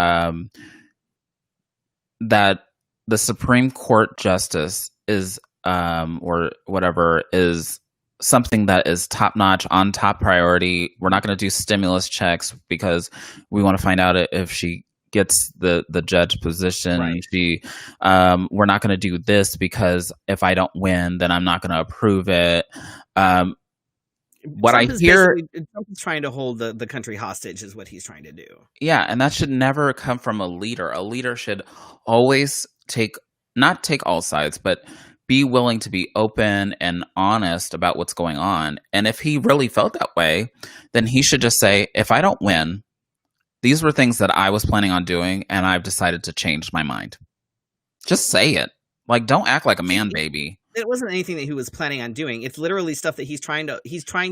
that the Supreme Court justice is or whatever is something that is top notch, on top priority. We're not going to do stimulus checks because we want to find out if she gets the judge position. Right. We're not going to do this because if I don't win, then I'm not going to approve it. What Trump I hear, Trump is trying to hold the country hostage is what he's trying to do. Yeah, and that should never come from a leader. A leader should always not take all sides, but be willing to be open and honest about what's going on. And if he really felt that way, then he should just say, if I don't win, these were things that I was planning on doing, and I've decided to change my mind. Just say it. Like, don't act like a man baby. It wasn't anything that he was planning on doing. It's literally stuff that he's trying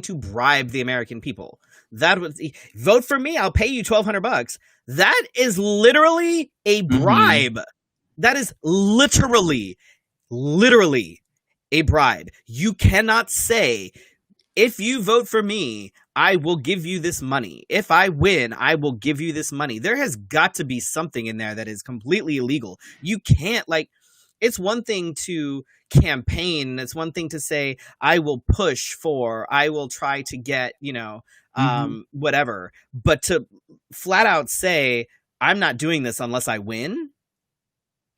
to bribe the American people. That was, vote for me, I'll pay you $1,200. That is literally a Mm-hmm. bribe. That is literally a bribe. You cannot say, if you vote for me, I will give you this money. If I win, I will give you this money. There has got to be something in there that is completely illegal. You can't, like, it's one thing to campaign. It's one thing to say, I will push for, I will try to get, whatever. But to flat out say, I'm not doing this unless I win.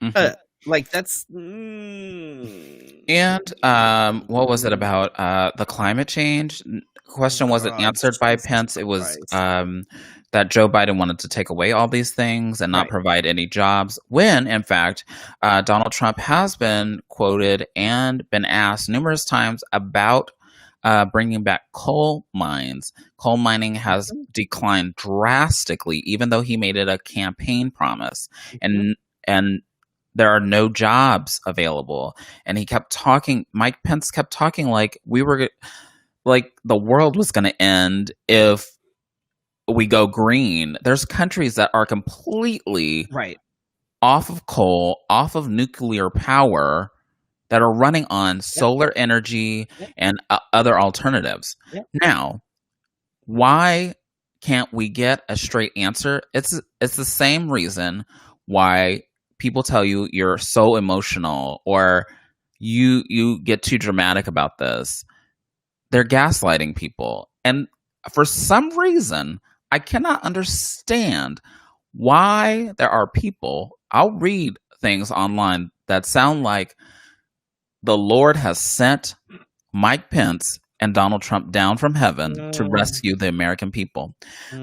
Mm-hmm. Like, that's And what was it about the climate change question? Wasn't answered by Pence. It was that Joe Biden wanted to take away all these things and not provide any jobs, when in fact Donald Trump has been quoted and been asked numerous times about bringing back coal mines. Coal mining has declined drastically, even though he made it a campaign promise. And there are no jobs available. And he kept talking, Mike Pence kept talking like the world was going to end if we go green. There's countries that are completely off of coal, off of nuclear power, that are running on solar energy and other alternatives. Now, why can't we get a straight answer? It's the same reason why people tell you you're so emotional or you get too dramatic about this. They're gaslighting people. And for some reason, I cannot understand why there are people, I'll read things online that sound like the Lord has sent Mike Pence and Donald Trump down from heaven to rescue the American people.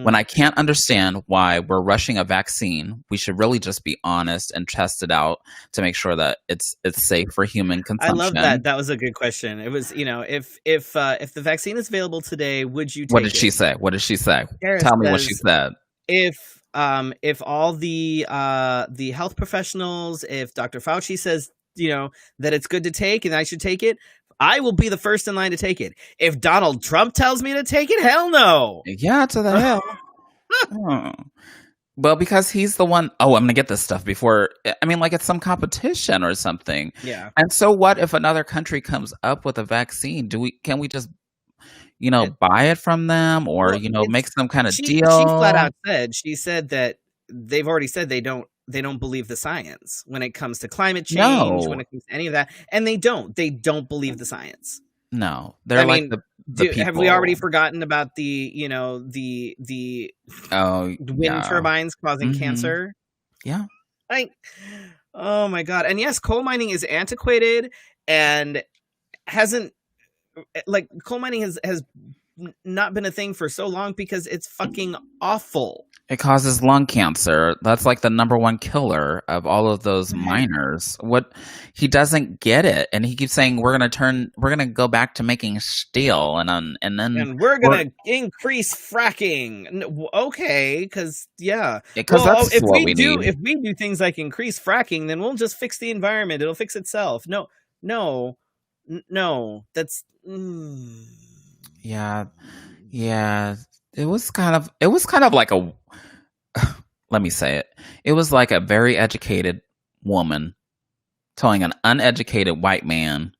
When I can't understand why we're rushing a vaccine, we should really just be honest and test it out to make sure that it's safe for human consumption. I love that. That was a good question. It was, if the vaccine is available today, would you take it? What did she say? What did she say? Tell me what she said. If all the health professionals, if Dr. Fauci says, that it's good to take and I should take it, I will be the first in line to take it. If Donald Trump tells me to take it, hell no. Yeah, to the hell. Well, because he's the one, I'm going to get this stuff before, like it's some competition or something. Yeah. And so what if another country comes up with a vaccine? Can we just, buy it from them or, make some kind of deal? She flat out said that they've already said they don't believe the science when it comes to climate change, when it comes to any of that. And they don't believe the science. No, they're the people. Have we already forgotten about the wind turbines causing cancer? Yeah. Oh my God. And yes, coal mining is antiquated and coal mining has not been a thing for so long because it's fucking awful. It causes lung cancer. That's like the number one killer of all of those miners. What he doesn't get it, and he keeps saying we're gonna go back to making steel, and we're gonna increase fracking. Okay, because that's if what we need. If we do things like increase fracking, then we'll just fix the environment. It'll fix itself. No, that's yeah. It was kind of like a. Let me say it. It was like a very educated woman telling an uneducated white man,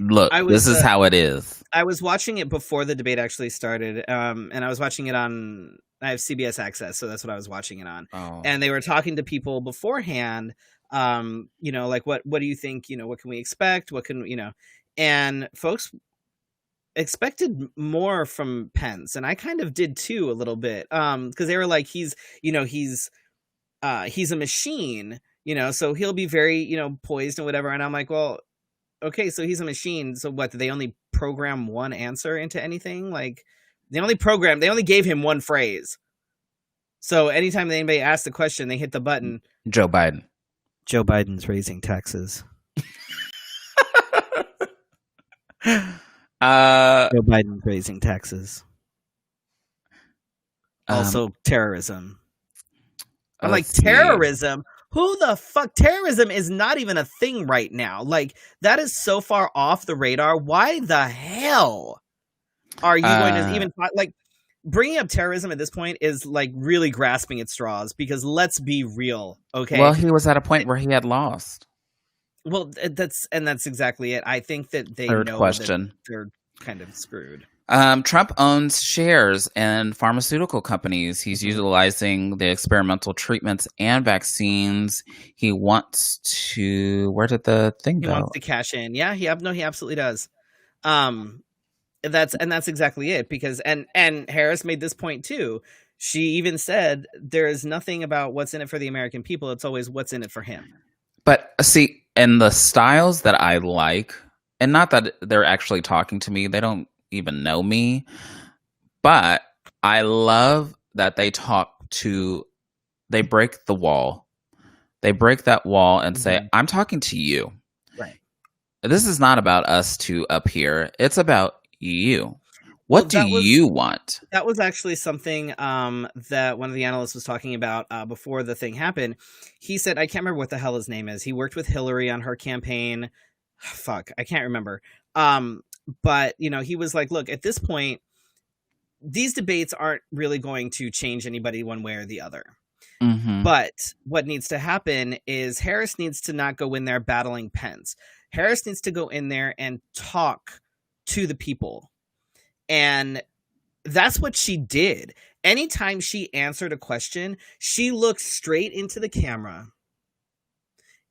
look, this is how it is. I was watching it before the debate actually started, and I was watching it on, I have CBS Access, so that's what I was watching it on. Oh. And they were talking to people beforehand, like, what do you think, what can we expect? What can, and folks expected more from Pence, and I kind of did too a little bit, because they were like, he's a machine, so he'll be very, poised and whatever. And I'm like, well, okay, so he's a machine. So what, do they only program one answer into anything? Like, they only gave him one phrase. So anytime anybody asks the question, they hit the button. Joe Biden's raising taxes. Joe Biden's raising taxes. Also, terrorism. I'm like, terrorism? Who the fuck? Terrorism is not even a thing right now. Like, that is so far off the radar. Why the hell are you going to even like? bringing up terrorism at this point is like really grasping at straws, because let's be real, okay? Well, he was at a point where he had lost. Well, that's exactly it. I think that they Third know question. that they're kind of screwed. Trump owns shares in pharmaceutical companies. He's utilizing the experimental treatments and vaccines. He wants to. Where did the thing go? He wants to cash in. Yeah, he absolutely does. That's exactly it. Because and Harris made this point too. She even said there is nothing about what's in it for the American people. It's always what's in it for him. But see, and the styles that I like, and not that they're actually talking to me, they don't even know me, but I love that they break the wall. They break that wall and say, I'm talking to you. Right. This is not about us two up here. It's about you. What do you want? That was actually something that one of the analysts was talking about before the thing happened. He said, I can't remember what the hell his name is. He worked with Hillary on her campaign. Fuck, I can't remember. But, you know, he was like, look, at this point, these debates aren't really going to change anybody one way or the other. Mm-hmm. But what needs to happen is Harris needs to not go in there battling Pence. Harris needs to go in there and talk to the people. And that's what she did. Anytime she answered a question, she looked straight into the camera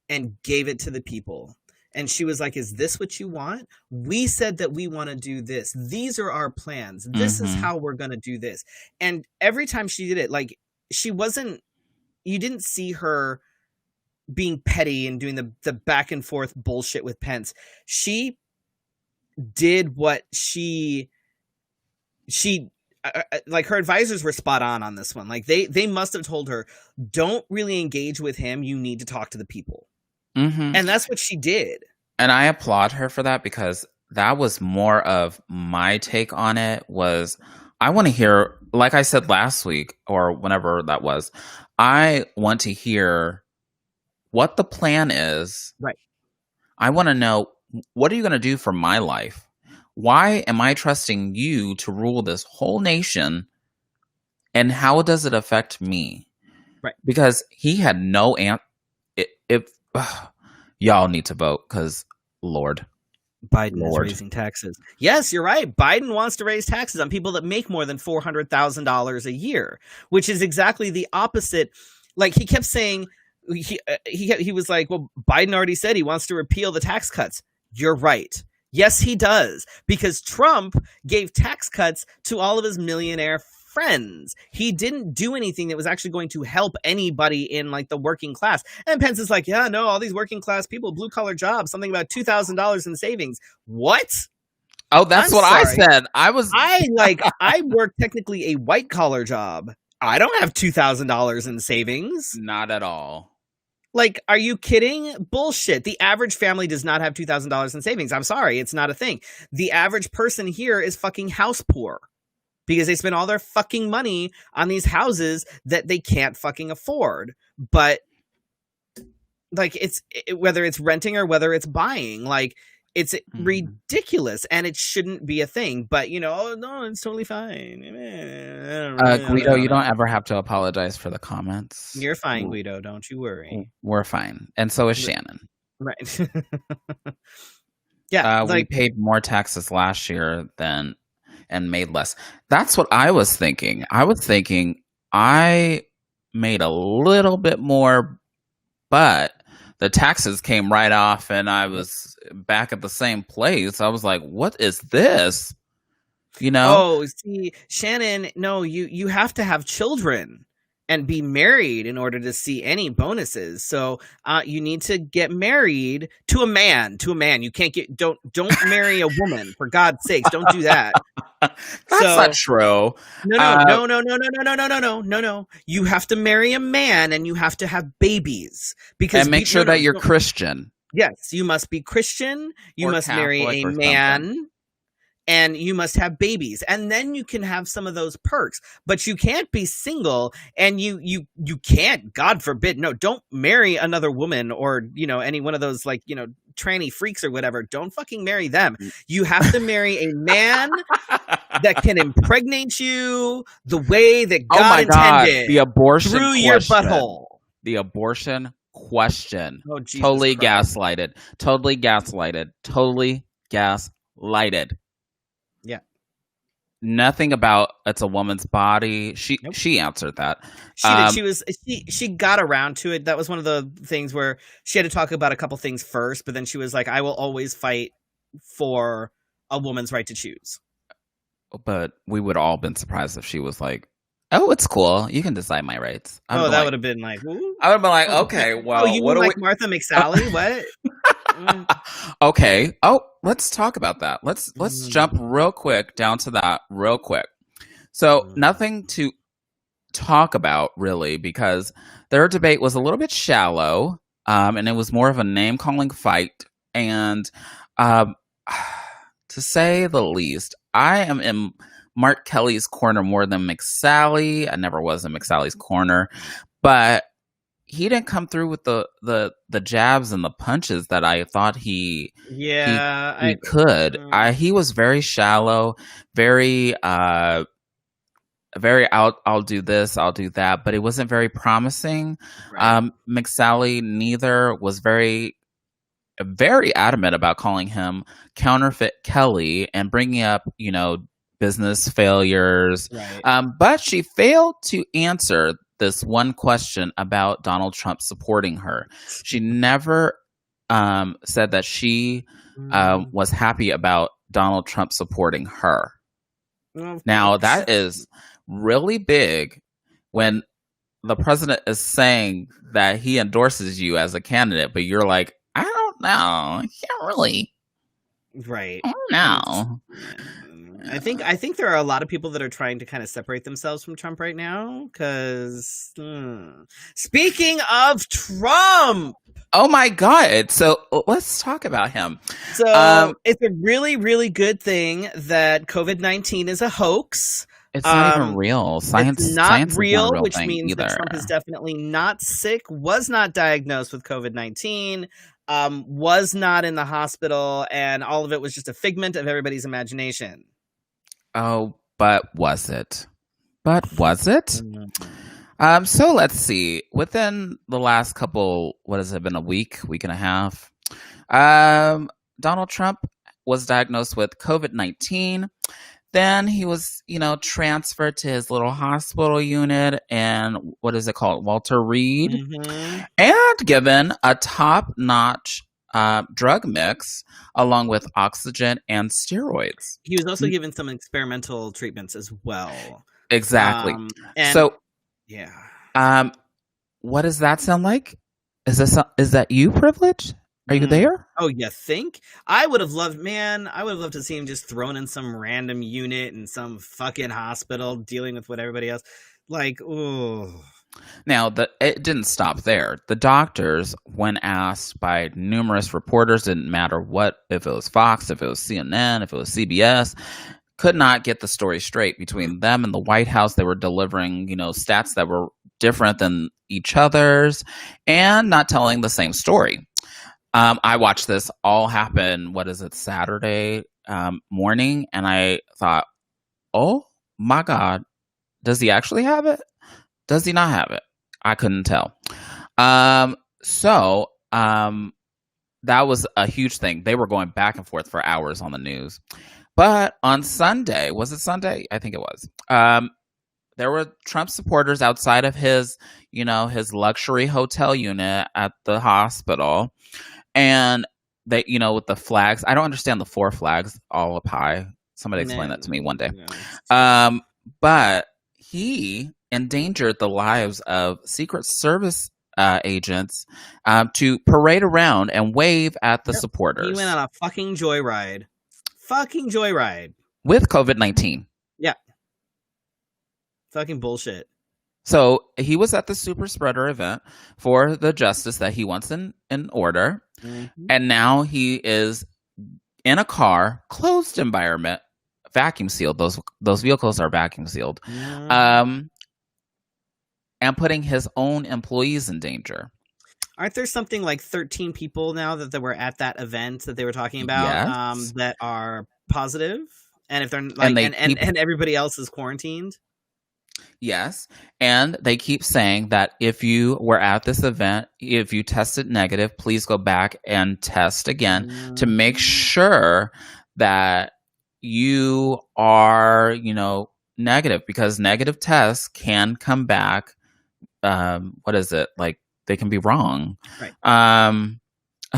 and gave it to the people. And she was like, is this what you want? We said that we want to do this. These are our plans. This is how we're going to do this. And every time she did it, like, you didn't see her being petty and doing the back and forth bullshit with Pence. She did what she like, her advisors were spot on this one. Like, they must have told her, don't really engage with him. You need to talk to the people. Mm-hmm. And that's what she did. And I applaud her for that, because that was more of my take on it. Was I want to hear, like I said last week or whenever that was, I want to hear what the plan is. Right. I want to know, what are you going to do for my life? Why am I trusting you to rule this whole nation? And how does it affect me? Right. Because he had no y'all need to vote, because Lord. Biden is raising taxes. Yes, you're right. Biden wants to raise taxes on people that make more than $400,000 a year, which is exactly the opposite. Like, he kept saying, he was like, well, Biden already said he wants to repeal the tax cuts. You're right. Yes, he does, because Trump gave tax cuts to all of his millionaire friends. He didn't do anything that was actually going to help anybody in, like, the working class. And Pence is like, yeah, no, all these working class people, blue collar jobs, something about $2,000 in savings. What? Oh, that's what I said. I work technically a white collar job. I don't have $2,000 in savings. Not at all. Like, are you kidding? Bullshit. The average family does not have $2,000 in savings. I'm sorry. It's not a thing. The average person here is fucking house poor, because they spend all their fucking money on these houses that they can't fucking afford. But, like, whether it's renting or whether it's buying, like, it's ridiculous, and it shouldn't be a thing. But, you know, oh, no, it's totally fine. Guido, you don't ever have to apologize for the comments. You're fine, Guido. Don't you worry. We're fine. And so is Shannon. Right. Yeah. We paid more taxes last year and made less. That's what I was thinking. I was thinking I made a little bit more, but the taxes came right off and I was back at the same place. I was like, what is this? You know? Oh, see, Shannon, no, you have to have children and be married in order to see any bonuses. So you need to get married to a man. You can't don't marry a woman, for God's sakes. Don't do that. That's not true. No. You have to marry a man and you have to have babies, because and make sure that you're Christian. Yes, you must be Christian. You must marry a man. Something. And you must have babies, and then you can have some of those perks. But you can't be single, and you can't, God forbid, no, don't marry another woman, or, you know, any one of those, like, you know, tranny freaks or whatever, don't fucking marry them. You have to marry a man that can impregnate you the way that God intended. The abortion through question. your butthole. The abortion question. Oh, Jesus totally Christ. gaslighted. Totally gaslighted. Totally gaslighted. Yeah. Nothing about it's a woman's body. She answered that. She did. She got around to it. That was one of the things where she had to talk about a couple things first, but then she was like, I will always fight for a woman's right to choose. But we would all been surprised if she was like, oh, it's cool. You can decide my rights. That would have been like, ooh. I would have been like, okay, well, you what mean do like Martha McSally? What? Okay. Oh, let's talk about that. Let's jump real quick down to that real quick. So nothing to talk about really, because their debate was a little bit shallow, and it was more of a name calling fight. And to say the least, I am in Mark Kelly's corner more than McSally. I never was in McSally's corner, but he didn't come through with the jabs and the punches that I thought he could. He was very shallow, very I'll do this, I'll do that, but it wasn't very promising. Right. McSally neither was very adamant about calling him counterfeit Kelly and bringing up, business failures. Right. But she failed to answer this one question about Donald Trump supporting her. She never said that she was happy about Donald Trump supporting her. Now, that is really big when the president is saying that he endorses you as a candidate, but you're like, I don't know. I can't really. Right. I don't know. I think there are a lot of people that are trying to kind of separate themselves from Trump right now. Because speaking of Trump, oh my God! So let's talk about him. So it's a really, really good thing that COVID-19 is a hoax. It's not even real. Science is not a real which means either. that Trump is definitely not sick. Was not diagnosed with COVID-19. Was not in the hospital, and all of it was just a figment of everybody's imagination. Oh, but was it? So let's see. Within the last couple, what has it been, a week and a half? Donald Trump was diagnosed with COVID-19. Then he was, transferred to his little hospital unit and what is it called? Walter Reed. Mm-hmm. And given a top-notch drug mix along with oxygen and steroids. He was also given some experimental treatments as well. Exactly. What does that sound like? Is that you, Privilege? Are you there? Oh, you think? I would have loved to see him just thrown in some random unit in some fucking hospital dealing with what everybody else. Like, ooh. Now, it didn't stop there. The doctors, when asked by numerous reporters, didn't matter if it was Fox, if it was CNN, if it was CBS, could not get the story straight between them and the White House. They were delivering, stats that were different than each other's and not telling the same story. I watched this all happen, Saturday morning, and I thought, oh my God, does he actually have it? Does he not have it? I couldn't tell. So that was a huge thing. They were going back and forth for hours on the news. But on Sunday, was it Sunday? I think it was. There were Trump supporters outside of his luxury hotel unit at the hospital. And they, with the flags. I don't understand the 4 flags all up high. Somebody explain that to me one day. But he endangered the lives of Secret Service agents to parade around and wave at the supporters. He went on a fucking joyride. With COVID-19. Yeah. Fucking bullshit. So he was at the super spreader event for the justice that he wants in order. Mm-hmm. And now he is in a car, closed environment, vacuum sealed. Those vehicles are vacuum sealed. Mm-hmm. And putting his own employees in danger. Aren't there something like 13 people now that were at that event that they were talking about Yes. that are positive? And if they're And like, they and keep everybody else is quarantined? Yes. And they keep saying that if you were at this event, if you tested negative, please go back and test again to make sure that you are, negative, because negative tests can come back. What is it? Like, they can be wrong. Right.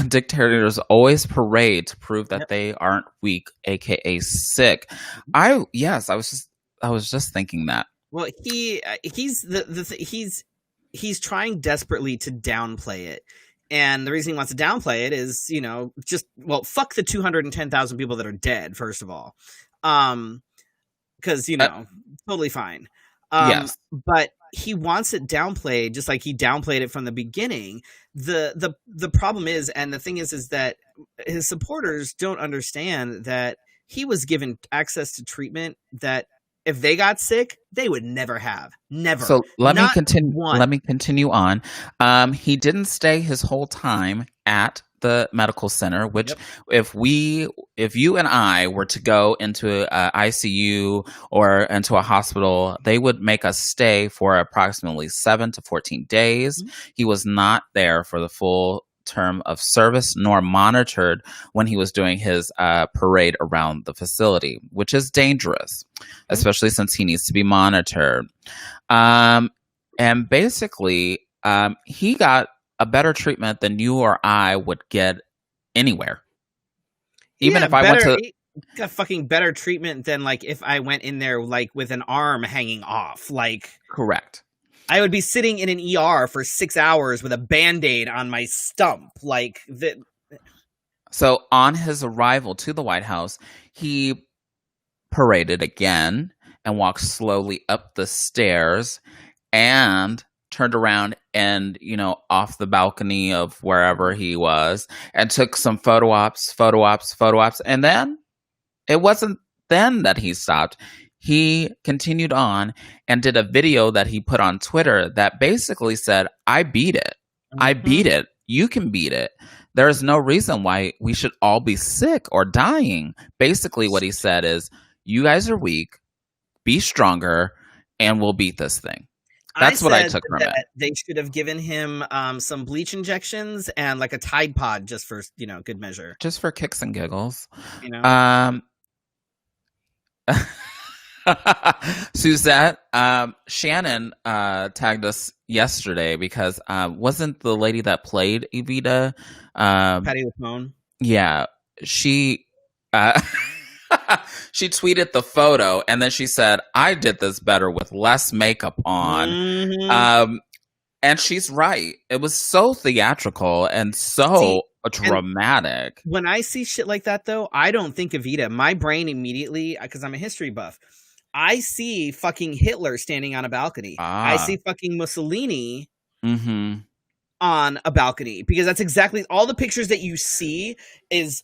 Dictators always parade to prove that Yep. they aren't weak, aka sick. I was just thinking that. Well, he's he's trying desperately to downplay it. And the reason he wants to downplay it is, fuck the 210,000 people that are dead, first of all. Because, totally fine. Yes. But he wants it downplayed, just like he downplayed it from the beginning. The problem is, and the thing is that his supporters don't understand that he was given access to treatment that if they got sick, they would never have. Never. So let me continue. One. Let me continue on. He didn't stay his whole time at the medical center, which if you and I were to go into a ICU or into a hospital, they would make us stay for approximately 7 to 14 days. He was not there for the full term of service, nor monitored when he was doing his parade around the facility, which is dangerous, especially since he needs to be monitored. And basically, he got a better treatment than you or I would get anywhere. Even if I went to... He got fucking better treatment than, like, if I went in there, like, with an arm hanging off. Like... Correct. I would be sitting in an ER for 6 hours with a Band-Aid on my stump. Like, So on his arrival to the White House, he paraded again and walked slowly up the stairs and turned around and, off the balcony of wherever he was, and took some photo ops. And then it wasn't then that he stopped. He continued on and did a video that he put on Twitter that basically said, I beat it. I beat it. You can beat it. There is no reason why we should all be sick or dying. Basically, what he said is, you guys are weak, be stronger, and we'll beat this thing. That's what I took from it. They should have given him some bleach injections and like a Tide Pod just for, good measure. Just for kicks and giggles. Suzette, Shannon tagged us yesterday because wasn't the lady that played Evita Patty LaPone? Yeah, she she tweeted the photo and then she said, I did this better with less makeup on. And she's right. It was so theatrical and so dramatic. And when I see shit like that, though, I don't think Evita. My brain immediately, because I'm a history buff, I see fucking Hitler standing on a balcony. I see fucking Mussolini on a balcony, because that's exactly all the pictures that you see is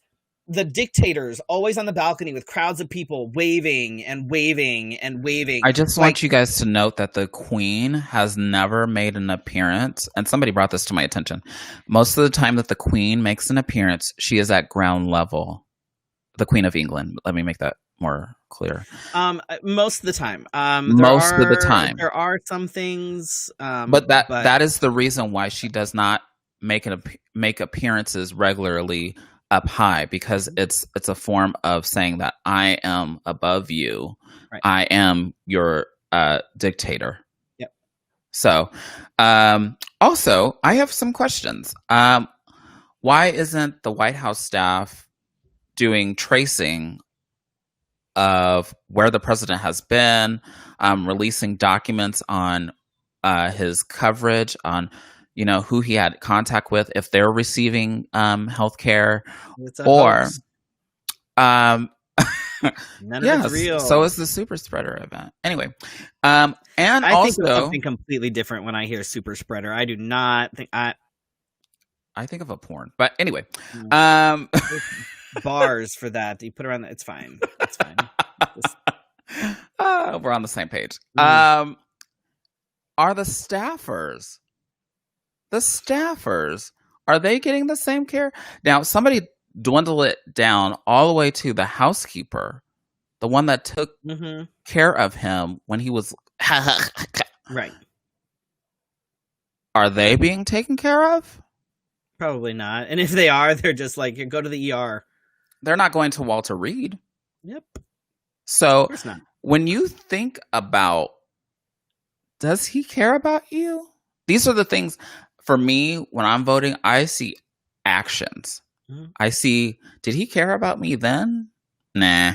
the dictators always on the balcony with crowds of people waving and waving and waving. I just want you guys to note that the Queen has never made an appearance, and somebody brought this to my attention. Most of the time that the Queen makes an appearance, she is at ground level. The Queen of England. Let me make that more clear. Most of the time. Most of the time. There are some things. But that is the reason why she does not make appearances regularly up high, because it's a form of saying that I am above you. Right. I am your dictator. Yep. So, also, I have some questions. Why isn't the White House staff doing tracing of where the president has been, releasing documents on his coverage, on who he had contact with, if they're receiving health care, or none of it's real. So is the super spreader event. Anyway, and I also think of something completely different when I hear super spreader. I do not think I think of a porn, but anyway, bars for that you put around that. It's fine. It's fine. We're on the same page. Are the staffers the staffers, are they getting the same care? Now, somebody dwindled it down all the way to the housekeeper, the one that took care of him when he was right. Are they being taken care of? Probably not. And if they are, they're just like, go to the ER. They're not going to Walter Reed. Yep. So of course not. When you think about, does he care about you? These are the things for me when I'm voting. I see actions. I see, did he care about me then? Nah.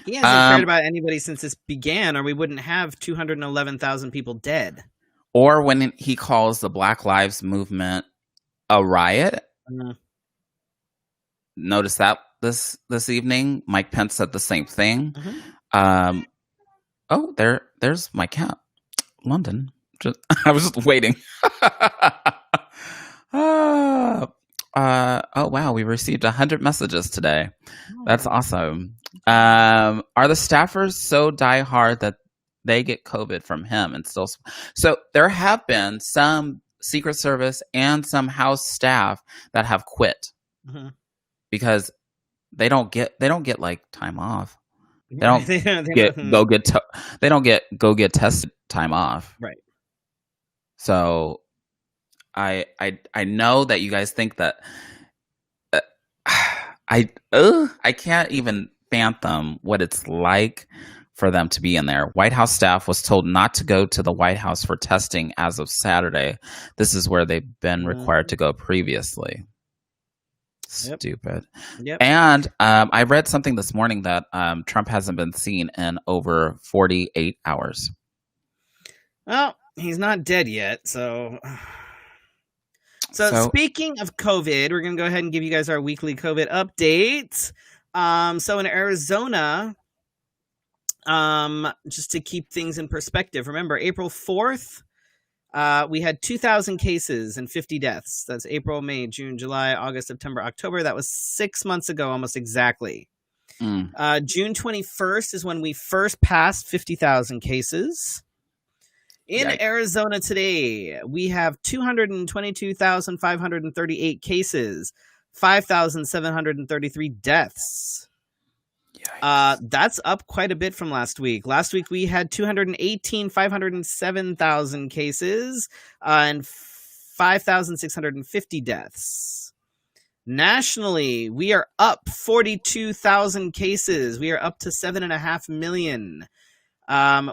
He hasn't cared about anybody since this began, or we wouldn't have 211,000 people dead. Or when he calls the Black Lives Movement a riot. Notice that this evening, Mike Pence said the same thing. Oh, there's my cat, London. I was just waiting. Oh wow, we received 100 messages today. That's awesome. Are the staffers so diehard that they get COVID from him and still? So there have been some Secret Service and some House staff that have quit because they don't get like time off. They don't they don't get go get tested time off. Right. So I know that you guys think that I can't even fathom what it's like for them to be in there. White House staff was told not to go to the White House for testing as of Saturday. This is where they've been required to go previously. Stupid. Yep. And I read something this morning that Trump hasn't been seen in over 48 hours. Well, he's not dead yet, so speaking of COVID, we're going to go ahead and give you guys our weekly COVID update. So in Arizona, just to keep things in perspective, remember April 4th, we had 2,000 cases and 50 deaths. That's April, May, June, July, August, September, October. That was 6 months ago, almost exactly. June 21st is when we first passed 50,000 cases. In Arizona today, we have 222,538 cases, 5,733 deaths. That's up quite a bit from last week. Last week we had 507,000 cases and 5,650 deaths. Nationally, we are up 42,000 cases. We are up to 7.5 million.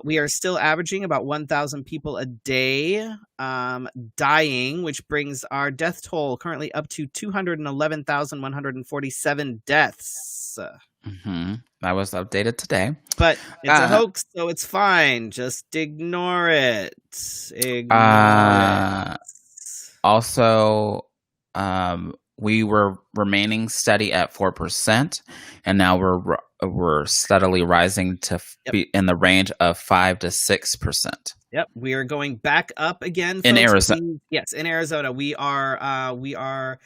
We are still averaging about 1,000 people a day dying, which brings our death toll currently up to 211,147 deaths. That was updated today. But it's a hoax, so it's fine. Just ignore it. Ignore it. Also, we were remaining steady at 4%, and now we're steadily rising to be in the range of 5 to 6%. Yep, we are going back up again, folks. In Arizona. Yes, in Arizona, we are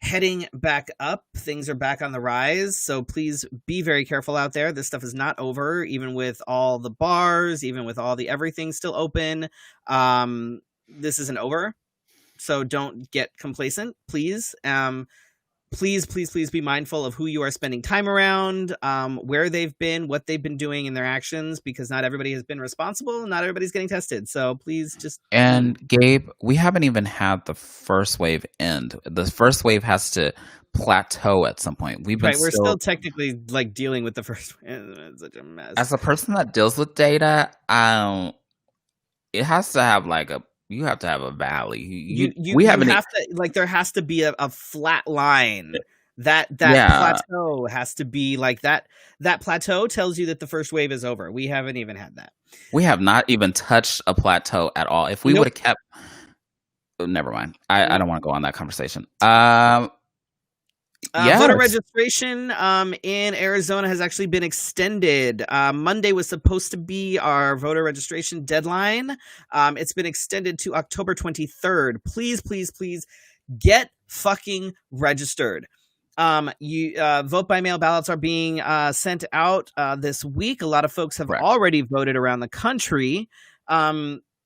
heading back up. Things are back on the rise, so please be very careful out there. This stuff is not over, even with all the bars, even with all the everything still open. This isn't over. So don't get complacent, please. Please be mindful of who you are spending time around, where they've been, what they've been doing in their actions, because not everybody has been responsible. Not everybody's getting tested. So please just... And Gabe, we haven't even had the first wave end. The first wave has to plateau at some point. We're still technically like dealing with the first wave. It's such a mess. As a person that deals with data, it has to have like you have to have a valley. There has to be a flat line. That plateau has to be like that. That plateau tells you that the first wave is over. We haven't even had that. We have not even touched a plateau at all. If we would have kept, never mind. I don't want to go on that conversation. Voter registration in Arizona has actually been extended. Monday was supposed to be our voter registration deadline. It's been extended to October 23rd. Please get fucking registered. Vote by mail ballots are being sent out this week. A lot of folks have already voted around the country.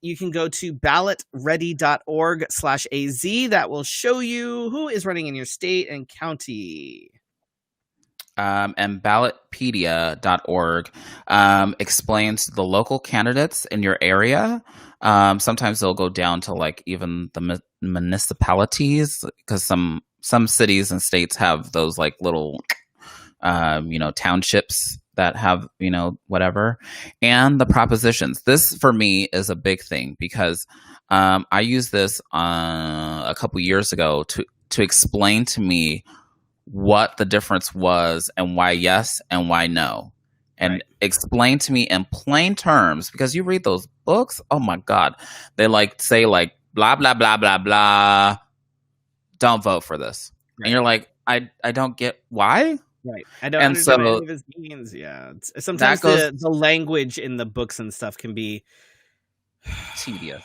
you can go to ballotready.org/AZ. That will show you who is running in your state and county. And ballotpedia.org explains the local candidates in your area. Sometimes they'll go down to like even the municipalities, because some cities and states have those like little townships that have whatever, and the propositions. This for me is a big thing, because I used this a couple years ago to explain to me what the difference was and why yes and why no, and explain to me in plain terms, because you read those books, oh my god, they like say like blah blah blah blah blah, don't vote for this, and you're like, I don't get why. Right. I don't understand what any of his means. Yeah. Sometimes the language in the books and stuff can be tedious.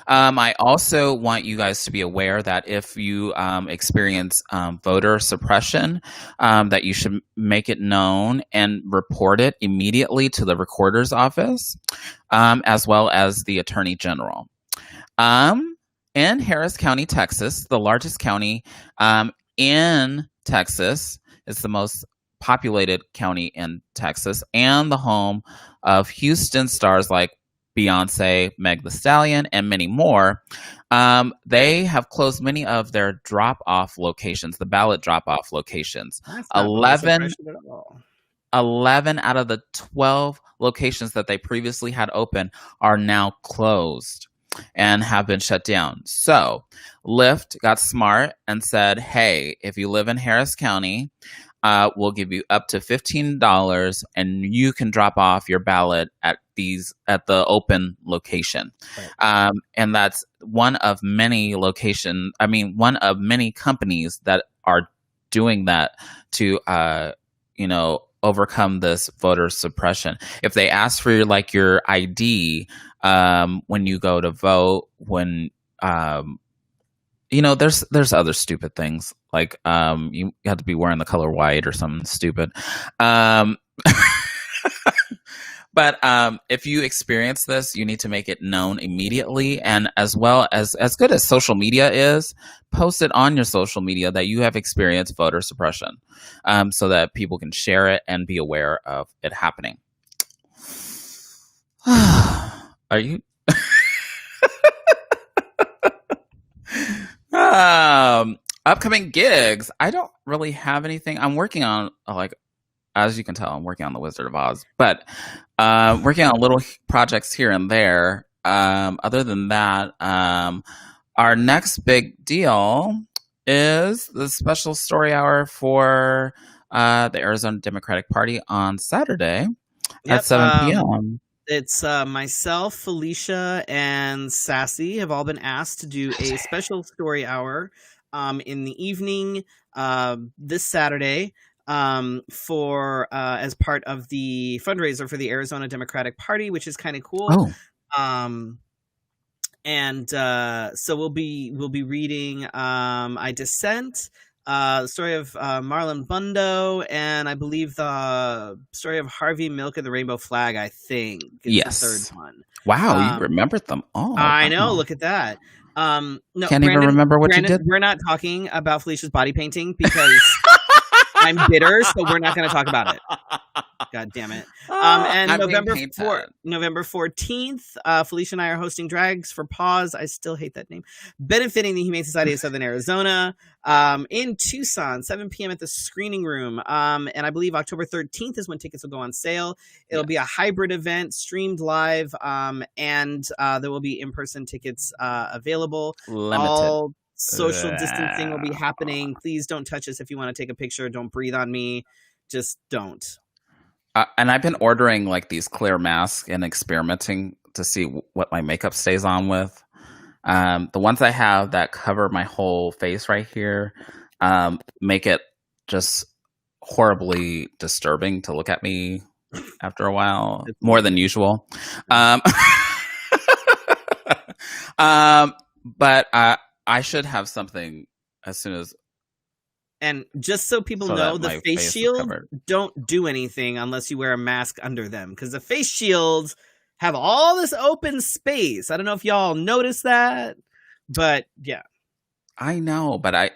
I also want you guys to be aware that if you experience voter suppression, that you should make it known and report it immediately to the recorder's office, as well as the attorney general. In Harris County, Texas, the largest county in Texas, it's the most populated county in Texas, and the home of Houston stars like Beyonce, Meg Thee Stallion, and many more. They have closed many of their drop-off locations, the ballot drop-off locations. 11 out of the 12 locations that they previously had open are now closed and have been shut down. So Lyft got smart and said, hey, if you live in Harris County, we'll give you up to $15 and you can drop off your ballot at the open location. Right. And that's one of many one of many companies that are doing that to overcome this voter suppression. If they ask for your ID when you go to vote, when there's other stupid things like you have to be wearing the color white or something stupid. But if you experience this, you need to make it known immediately. And as well as good as social media is, post it on your social media that you have experienced voter suppression, so that people can share it and be aware of it happening. Are you? Upcoming gigs. I don't really have anything. I'm working on, as you can tell, I'm working on The Wizard of Oz, but working on little projects here and there. Other than that, our next big deal is the special story hour for the Arizona Democratic Party on Saturday at 7 p.m. It's myself, Felicia, and Sassy have all been asked to do a special story hour in the evening this Saturday for as part of the fundraiser for the Arizona Democratic Party, which is kind of cool. So we'll be reading I Dissent, the story of Marlon Bundo, and I believe the story of Harvey Milk and the Rainbow Flag, I think. Yes. The third one. Wow, you remembered them all. I know, look at that. No, Can't even remember what you did. We're not talking about Felicia's body painting because I'm bitter, so we're not going to talk about it. God damn it. And November 14th, Felicia and I are hosting Drags for Pause. I still hate that name. Benefiting the Humane Society of Southern Arizona in Tucson, 7 p.m. at the Screening Room. And I believe October 13th is when tickets will go on sale. It'll be a hybrid event, streamed live, and there will be in-person tickets available. Limited. All social distancing will be happening. Please don't touch us if you want to take a picture. Don't breathe on me. Just don't. And I've been ordering these clear masks and experimenting to see what my makeup stays on with. The ones I have that cover my whole face right here make it just horribly disturbing to look at me after a while, more than usual. But I should have something as soon as. And just so people know, the face shield don't do anything unless you wear a mask under them. Because the face shield have all this open space. I don't know if y'all noticed that, but yeah. I know, but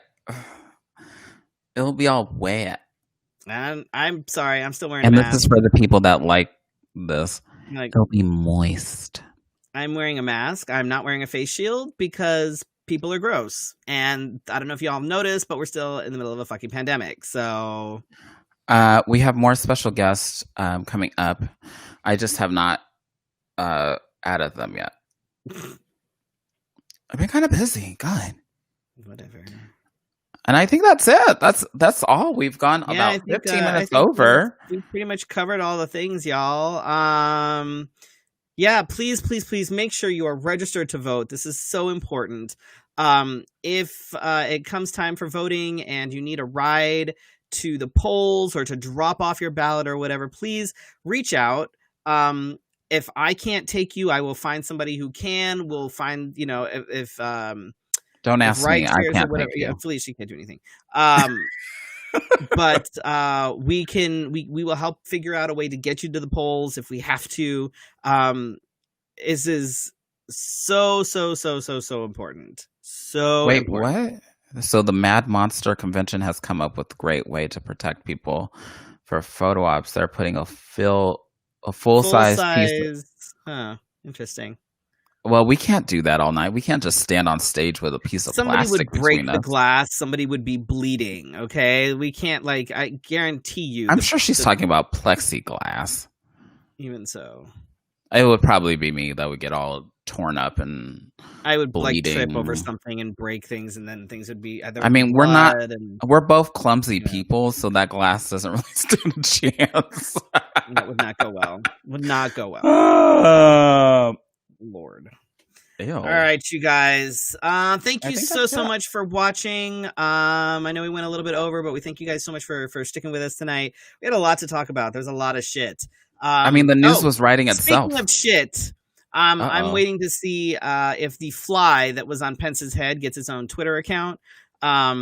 it'll be all wet. And I'm sorry, I'm still wearing a And mask. this is for the people that like this. Like, It'll be moist. I'm wearing a mask. I'm not wearing a face shield because people are gross. And I don't know if y'all noticed, but we're still in the middle of a fucking pandemic. So we have more special guests coming up. I just have not added them yet. I've been kind of busy. God. Whatever. And I think that's it. That's all. We've gone about 15 minutes over. We pretty much covered all the things, y'all. Yeah, please make sure you are registered to vote. This is so important. If it comes time for voting and you need a ride to the polls or to drop off your ballot or whatever, please reach out. If I can't take you, I will find somebody who can. We'll find, if don't ask me. I can't take you. Yeah, Felicia can't do anything. But we will help figure out a way to get you to the polls if we have to. This is so important. So wait, important. what? So the Mad Monster Convention has come up with a great way to protect people for photo ops. They're putting a full size piece. Interesting. Well, we can't do that all night. We can't just stand on stage with a piece of plastic would break between the us. glass. Somebody would be bleeding. Okay, we can't. I guarantee you. I'm sure she's talking about plexiglass. Even so, it would probably be me that would get all torn up and I would bleeding. trip over something and break things, and then things would be. We're both clumsy people, so that glass doesn't really stand a chance. That would not go well. Would not go well. Lord. Ew. All right, you guys. Thank you so much for watching. I know we went a little bit over, but we thank you guys so much for sticking with us tonight. We had a lot to talk about. There's a lot of shit. The news was writing itself. Speaking of shit, I'm waiting to see if the fly that was on Pence's head gets its own Twitter account. I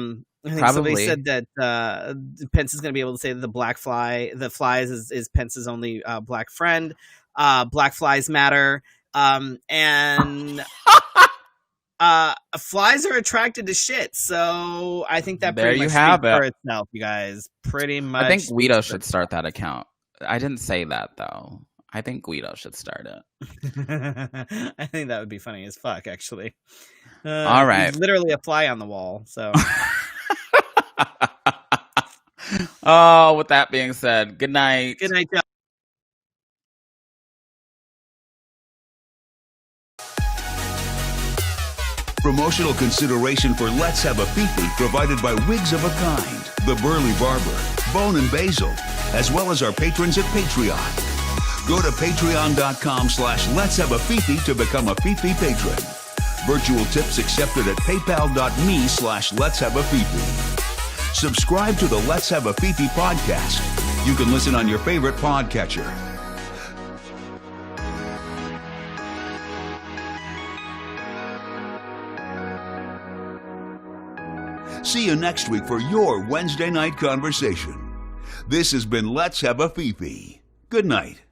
think somebody said that Pence is going to be able to say that the fly is Pence's only black friend. Black flies matter. And flies are attracted to shit, so I think that pretty much speaks for itself, you guys. Pretty much. I think Guido should start that account. I didn't say that though. I think Guido should start it. I think that would be funny as fuck, actually. All right, he's literally a fly on the wall. So. Oh, with that being said, good night. Good night, y'all. Promotional consideration for Let's Have a Fefe provided by Wigs of a Kind, The Burly Barber, Bone and Basil, as well as our patrons at Patreon. Go to patreon.com/Let's Have a Fefe to become a Fefe patron. Virtual tips accepted at paypal.me/Let's Have a Fefe. Subscribe to the Let's Have a Fefe podcast. You can listen on your favorite podcatcher. See you next week for your Wednesday night conversation. This has been Let's Have a Fefe. Good night.